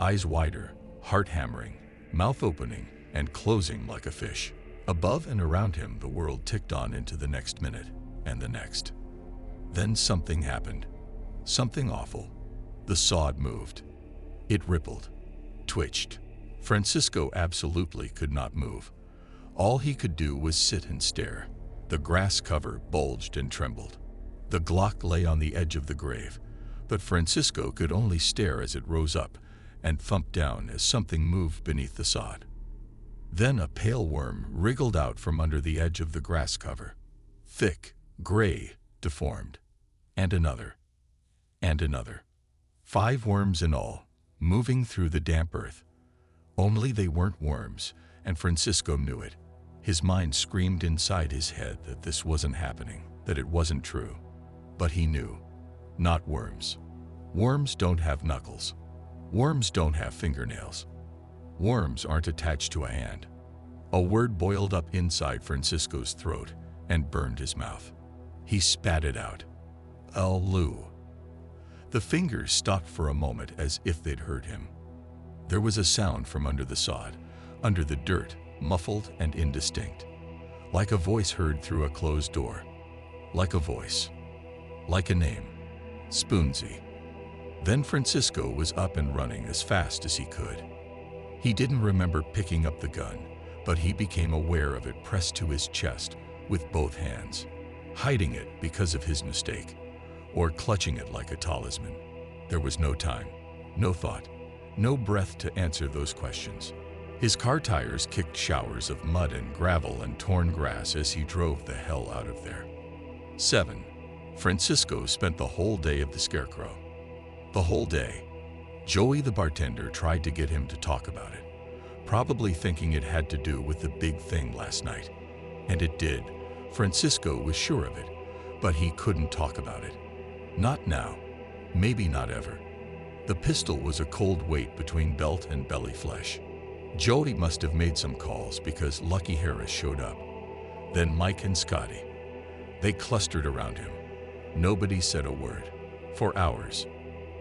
eyes wider, heart hammering, mouth opening and closing like a fish. Above and around him, the world ticked on into the next minute and the next. Then something happened. Something awful. The sod moved. It rippled, twitched. Francisco absolutely could not move. All he could do was sit and stare. The grass cover bulged and trembled. The Glock lay on the edge of the grave, but Francisco could only stare as it rose up and thumped down as something moved beneath the sod. Then a pale worm wriggled out from under the edge of the grass cover. Thick, gray, deformed. And another. And another. 5 worms in all, moving through the damp earth. Only they weren't worms, and Francisco knew it. His mind screamed inside his head that this wasn't happening, that it wasn't true. But he knew. Not worms. Worms don't have knuckles. Worms don't have fingernails. Worms aren't attached to a hand. A word boiled up inside Francisco's throat and burned his mouth. He spat it out. Lu. The fingers stopped for a moment as if they'd heard him. There was a sound from under the sod, under the dirt, muffled and indistinct. Like a voice heard through a closed door. Like a voice. Like a name. Spoonsy. Then Francisco was up and running as fast as he could. He didn't remember picking up the gun, but he became aware of it pressed to his chest with both hands, hiding it because of his mistake, or clutching it like a talisman. There was no time, no thought, no breath to answer those questions. His car tires kicked showers of mud and gravel and torn grass as he drove the hell out of there. 7. Francisco spent the whole day of the scarecrow. The whole day. Joey the bartender tried to get him to talk about it, probably thinking it had to do with the big thing last night. And it did. Francisco was sure of it, but he couldn't talk about it. Not now. Maybe not ever. The pistol was a cold weight between belt and belly flesh. Joey must have made some calls because Lucky Harris showed up. Then Mike and Scotty. They clustered around him. Nobody said a word. For hours.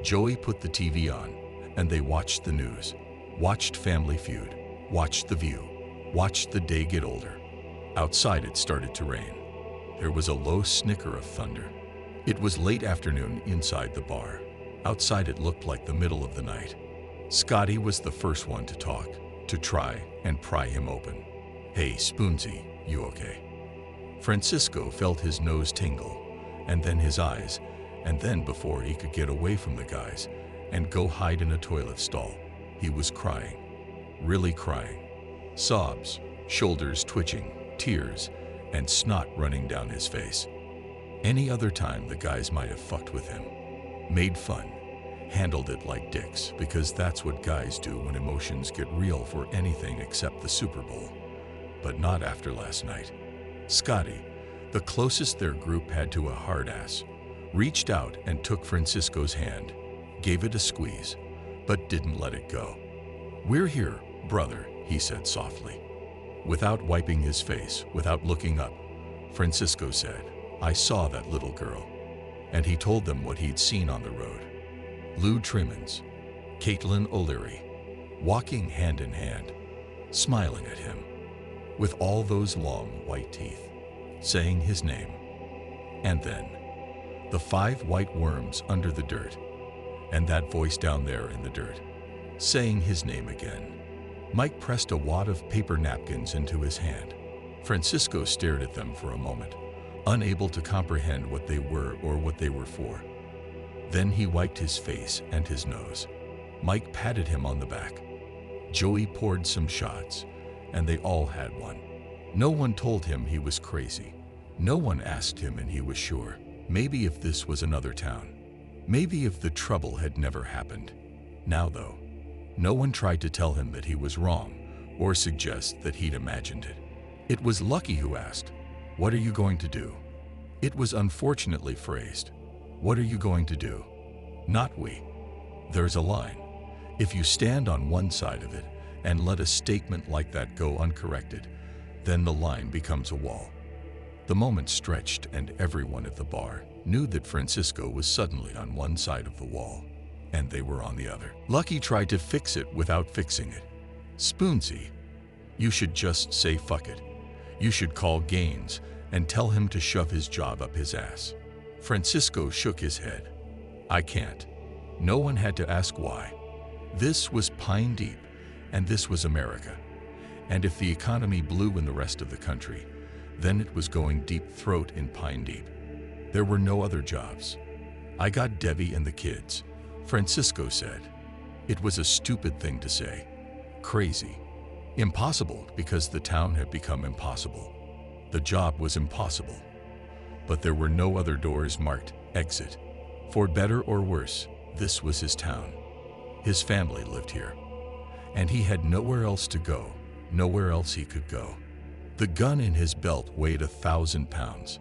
Joey put the TV on, and they watched the news, watched Family Feud, watched The View, watched the day get older. Outside it started to rain. There was a low snicker of thunder. It was late afternoon inside the bar. Outside it looked like the middle of the night. Scotty was the first one to talk, to try and pry him open. Hey, Spoonsy, you okay? Francisco felt his nose tingle, and then his eyes, and then before he could get away from the guys and go hide in a toilet stall, he was crying. Really crying. Sobs, shoulders twitching, tears, and snot running down his face. Any other time the guys might have fucked with him, made fun, handled it like dicks, because that's what guys do when emotions get real for anything except the Super Bowl. But not after last night. Scotty, the closest their group had to a hard ass, reached out and took Francisco's hand, gave it a squeeze, but didn't let it go. "We're here, brother," he said softly. Without wiping his face, without looking up, Francisco said, "I saw that little girl." And he told them what he'd seen on the road. Lou Trimmins, Caitlin O'Leary, walking hand in hand, smiling at him, with all those long white teeth, saying his name. And then, the 5 white worms under the dirt, and that voice down there in the dirt, saying his name again. Mike pressed a wad of paper napkins into his hand. Francisco stared at them for a moment, unable to comprehend what they were or what they were for. Then he wiped his face and his nose. Mike patted him on the back. Joey poured some shots, and they all had one. No one told him he was crazy. No one asked him, and he was sure. Maybe if this was another town. Maybe if the trouble had never happened. Now, though, no one tried to tell him that he was wrong or suggest that he'd imagined it. It was Lucky who asked, "What are you going to do?" It was unfortunately phrased, "What are you going to do?" Not we. There's a line. If you stand on one side of it and let a statement like that go uncorrected, then the line becomes a wall. The moment stretched, and everyone at the bar knew that Francisco was suddenly on one side of the wall, and they were on the other. Lucky tried to fix it without fixing it. "Spoonsy, you should just say fuck it. You should call Gaines and tell him to shove his job up his ass." Francisco shook his head. "I can't." No one had to ask why. This was Pine Deep, and this was America. And if the economy blew in the rest of the country, then it was going deep throat in Pine Deep. There were no other jobs. "I got Debbie and the kids," Francisco said. It was a stupid thing to say. Crazy. Impossible, because the town had become impossible. The job was impossible. But there were no other doors marked exit. For better or worse, this was his town. His family lived here. And he had nowhere else to go, nowhere else he could go. The gun in his belt weighed 1,000 pounds.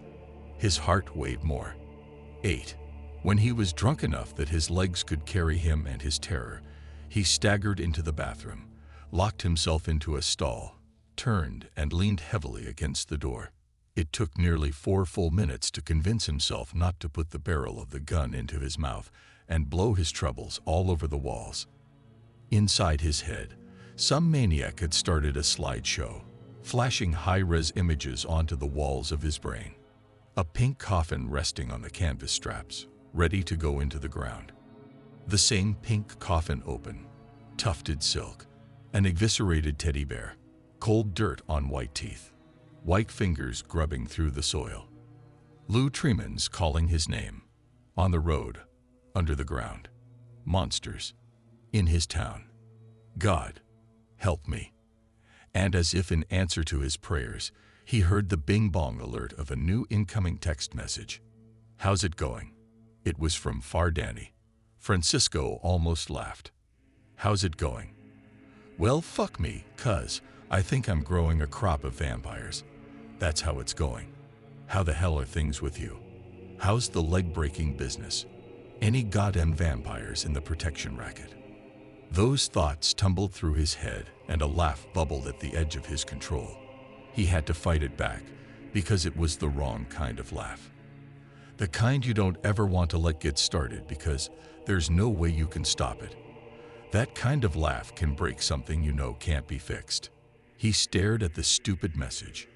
His heart weighed more. 8. When he was drunk enough that his legs could carry him and his terror, he staggered into the bathroom, locked himself into a stall, turned and leaned heavily against the door. It took nearly 4 full minutes to convince himself not to put the barrel of the gun into his mouth and blow his troubles all over the walls. Inside his head, some maniac had started a slideshow, flashing high-res images onto the walls of his brain. A pink coffin resting on the canvas straps, ready to go into the ground. The same pink coffin open, tufted silk, an eviscerated teddy bear, cold dirt on white teeth, white fingers grubbing through the soil. Lou Tremans calling his name. On the road, under the ground. Monsters. In his town. God, help me. And as if in answer to his prayers, he heard the bing-bong alert of a new incoming text message. How's it going? It was from Far Danny. Francisco almost laughed. How's it going? Well, fuck me, cuz I think I'm growing a crop of vampires. That's how it's going. How the hell are things with you? How's the leg-breaking business? Any goddamn vampires in the protection racket? Those thoughts tumbled through his head and a laugh bubbled at the edge of his control. He had to fight it back because it was the wrong kind of laugh. The kind you don't ever want to let get started because there's no way you can stop it. That kind of laugh can break something you know can't be fixed. He stared at the stupid message.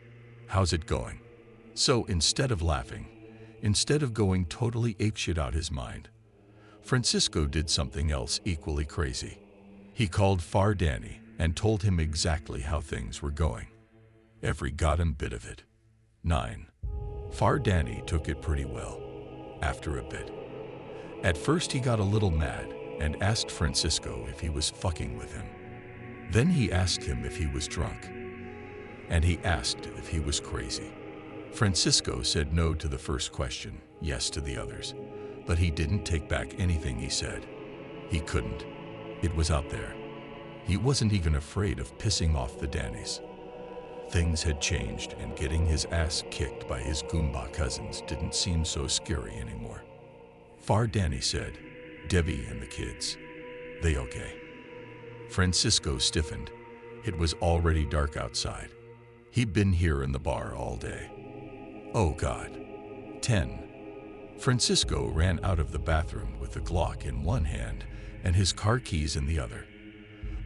How's it going? So instead of laughing, instead of going totally apeshit out his mind, Francisco did something else equally crazy. He called Far Danny and told him exactly how things were going. Every goddamn bit of it. 9. Far Danny took it pretty well, after a bit. At first he got a little mad and asked Francisco if he was fucking with him. Then he asked him if he was drunk. And he asked if he was crazy. Francisco said no to the first question, yes to the others. But he didn't take back anything he said. He couldn't. It was out there. He wasn't even afraid of pissing off the Dannys. Things had changed, and getting his ass kicked by his Goomba cousins didn't seem so scary anymore. Far Danny said, Debbie and the kids, they okay? Francisco stiffened. It was already dark outside. He'd been here in the bar all day. Oh God. 10. Francisco ran out of the bathroom with the Glock in one hand and his car keys in the other.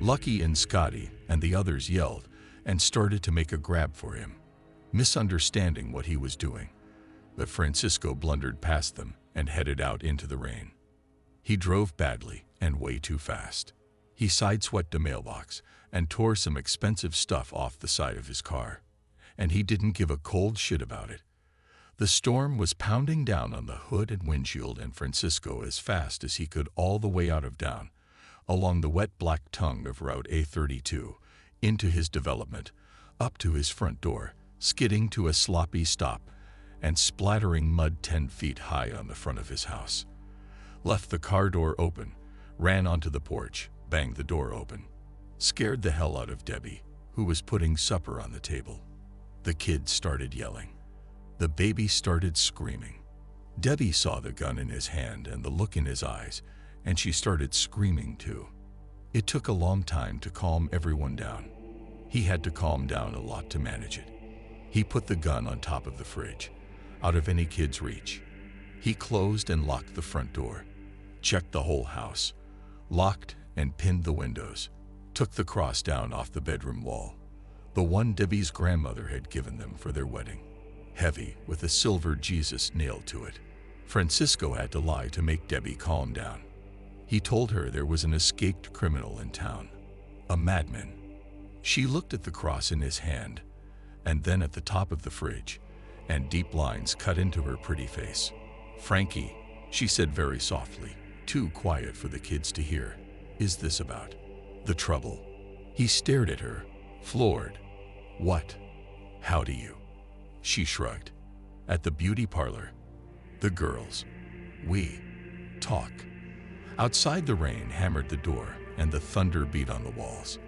Lucky and Scotty and the others yelled and started to make a grab for him, misunderstanding what he was doing. But Francisco blundered past them and headed out into the rain. He drove badly and way too fast. He sideswiped a mailbox and tore some expensive stuff off the side of his car. And he didn't give a cold shit about it. The storm was pounding down on the hood and windshield, and Francisco as fast as he could all the way out of down, along the wet black tongue of Route A32, into his development, up to his front door, skidding to a sloppy stop, and splattering mud 10 feet high on the front of his house. Left the car door open, ran onto the porch, banged the door open. Scared the hell out of Debbie, who was putting supper on the table. The kids started yelling. The baby started screaming. Debbie saw the gun in his hand and the look in his eyes, and she started screaming too. It took a long time to calm everyone down. He had to calm down a lot to manage it. He put the gun on top of the fridge, out of any kid's reach. He closed and locked the front door, checked the whole house, locked and pinned the windows, took the cross down off the bedroom wall, the one Debbie's grandmother had given them for their wedding, heavy with a silver Jesus nailed to it. Francisco had to lie to make Debbie calm down. He told her there was an escaped criminal in town, a madman. She looked at the cross in his hand, and then at the top of the fridge, and deep lines cut into her pretty face. Frankie, she said very softly, too quiet for the kids to hear, is this about? The trouble. He stared at her, floored. What? How do you? She shrugged. At the beauty parlor. The girls. We. Talk. Outside the rain hammered the door and the thunder beat on the walls.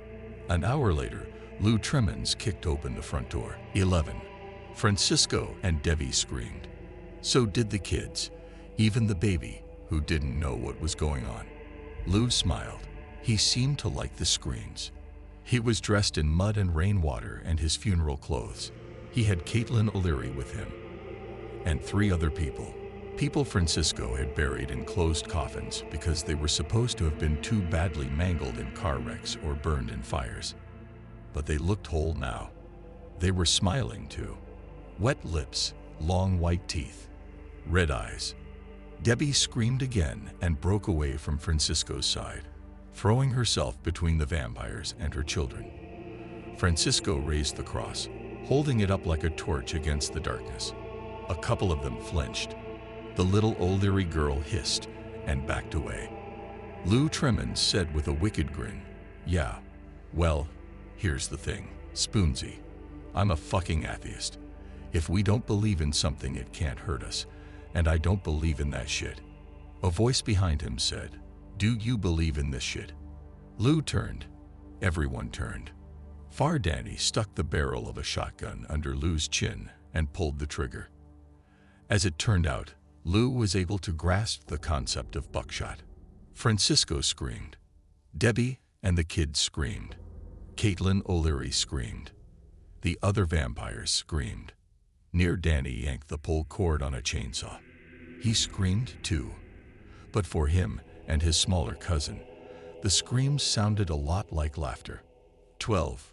An hour later, Lou Tremens kicked open the front door. 11. Francisco and Debbie screamed. So did the kids, even the baby, who didn't know what was going on. Lou smiled. He seemed to like the screams. He was dressed in mud and rainwater and his funeral clothes. He had Caitlin O'Leary with him, and 3 other people. People Francisco had buried in closed coffins because they were supposed to have been too badly mangled in car wrecks or burned in fires. But they looked whole now. They were smiling too. Wet lips, long white teeth, red eyes. Debbie screamed again and broke away from Francisco's side, throwing herself between the vampires and her children. Francisco raised the cross, holding it up like a torch against the darkness. A couple of them flinched. The little O'Leary girl hissed and backed away. Lou Tremens said with a wicked grin, "Yeah, well, here's the thing, Spoonsy. I'm a fucking atheist. If we don't believe in something, it can't hurt us, and I don't believe in that shit." A voice behind him said, "Do you believe in this shit?" Lou turned. Everyone turned. Far Danny stuck the barrel of a shotgun under Lou's chin and pulled the trigger. As it turned out, Lou was able to grasp the concept of buckshot. Francisco screamed. Debbie and the kids screamed. Caitlin O'Leary screamed. The other vampires screamed. Near Danny yanked the pull cord on a chainsaw. He screamed too. But for him and his smaller cousin, the screams sounded a lot like laughter. 12.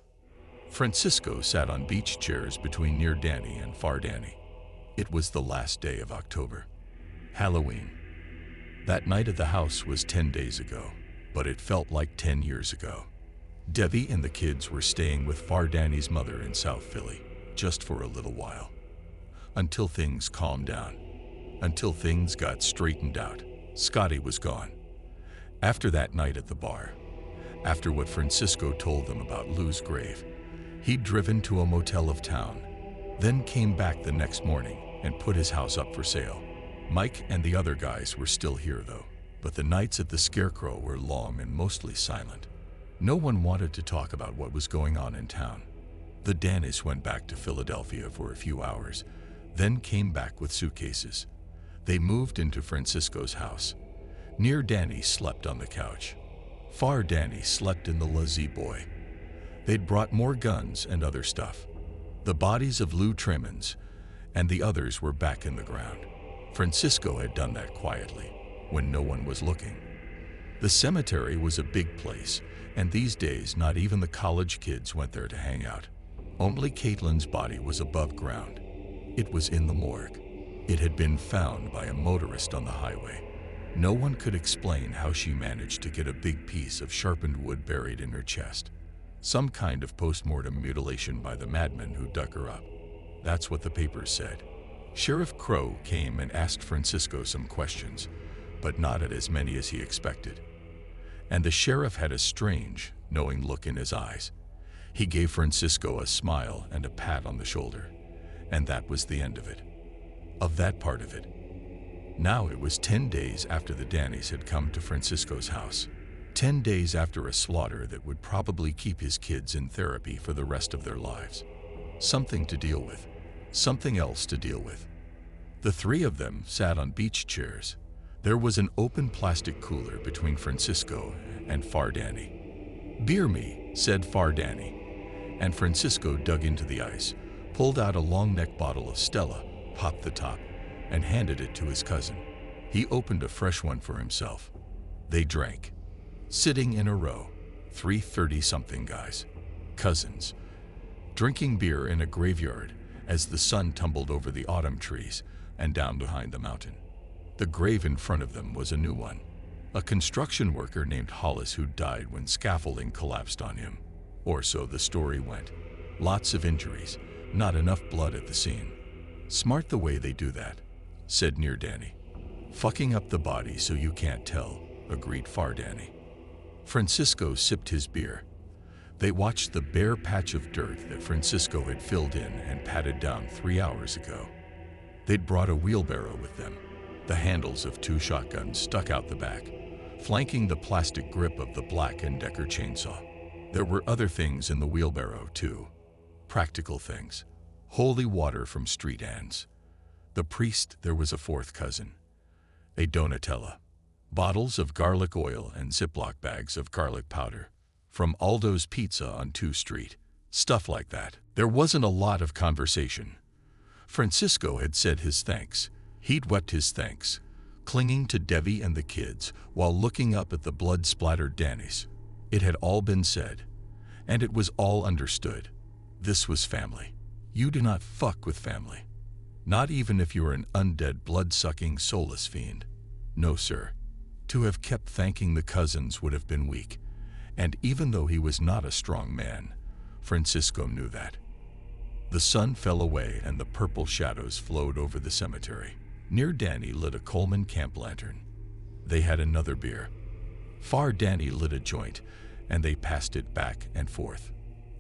Francisco sat on beach chairs between Near Danny and Far Danny. It was the last day of October. Halloween. That night at the house was 10 days ago, but it felt like 10 years ago. Debbie and the kids were staying with Far Danny's mother in South Philly, just for a little while. Until things calmed down. Until things got straightened out. Scotty was gone. After that night at the bar, after what Francisco told them about Lou's grave, he'd driven to a motel of town, then came back the next morning and put his house up for sale. Mike and the other guys were still here though, but the nights at the Scarecrow were long and mostly silent. No one wanted to talk about what was going on in town. The Dannys went back to Philadelphia for a few hours, then came back with suitcases. They moved into Francisco's house. Near Danny slept on the couch. Far Danny slept in the lazy-boy. They'd brought more guns and other stuff. The bodies of Lou Tremens and the others were back in the ground. Francisco had done that quietly, when no one was looking. The cemetery was a big place, and these days not even the college kids went there to hang out. Only Caitlin's body was above ground. It was in the morgue. It had been found by a motorist on the highway. No one could explain how she managed to get a big piece of sharpened wood buried in her chest. Some kind of post-mortem mutilation by the madman who dug her up. That's what the papers said. Sheriff Crow came and asked Francisco some questions, but not at as many as he expected. And the sheriff had a strange, knowing look in his eyes. He gave Francisco a smile and a pat on the shoulder, and that was the end of it. Of that part of it. Now it was 10 days after the Dannys had come to Francisco's house. 10 days after a slaughter that would probably keep his kids in therapy for the rest of their lives. Something to deal with. Something else to deal with. The 3 of them sat on beach chairs. There was an open plastic cooler between Francisco and Far Danny. "Beer me," said Far Danny, and Francisco dug into the ice, pulled out a long-neck bottle of Stella, popped the top, and handed it to his cousin. He opened a fresh one for himself. They drank, sitting in a row, 3 30-something guys, cousins, drinking beer in a graveyard as the sun tumbled over the autumn trees and down behind the mountain. The grave in front of them was a new one. A construction worker named Hollis who died when scaffolding collapsed on him. Or so the story went. Lots of injuries, not enough blood at the scene. "Smart the way they do that," said Near Danny. "Fucking up the body so you can't tell," agreed Far Danny. Francisco sipped his beer. They watched the bare patch of dirt that Francisco had filled in and patted down 3 hours ago. They'd brought a wheelbarrow with them. The handles of 2 shotguns stuck out the back, flanking the plastic grip of the Black & Decker chainsaw. There were other things in the wheelbarrow, too. Practical things. Holy water from street ends. The priest, there was a fourth cousin. A Donatella. Bottles of garlic oil and Ziploc bags of garlic powder. From Aldo's Pizza on 2 Street. Stuff like that. There wasn't a lot of conversation. Francisco had said his thanks. He'd wept his thanks, clinging to Debbie and the kids while looking up at the blood-splattered Dannies. It had all been said, and it was all understood. This was family. You do not fuck with family. Not even if you are an undead, blood-sucking, soulless fiend. No, sir. To have kept thanking the cousins would have been weak, and even though he was not a strong man, Francisco knew that. The sun fell away and the purple shadows flowed over the cemetery. Near Danny lit a Coleman camp lantern. They had another beer. Far Danny lit a joint, and they passed it back and forth.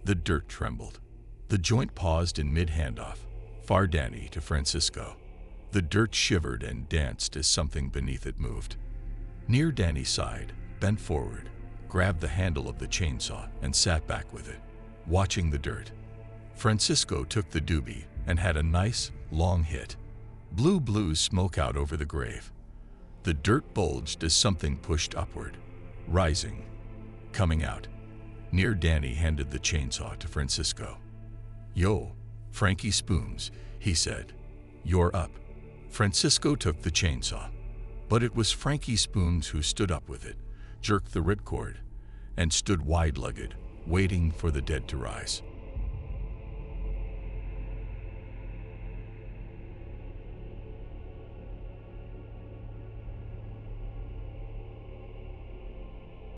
The dirt trembled. The joint paused in mid-handoff. Far Danny to Francisco. The dirt shivered and danced as something beneath it moved. Near Danny's side, bent forward, grabbed the handle of the chainsaw and sat back with it, watching the dirt. Francisco took the doobie and had a nice, long hit. Blue smoke out over the grave. The dirt bulged as something pushed upward, rising, coming out. Near Danny handed the chainsaw to Francisco. "Yo, Frankie Spoons," he said. "You're up." Francisco took the chainsaw, but it was Frankie Spoons who stood up with it, jerked the ripcord, and stood wide-legged, waiting for the dead to rise.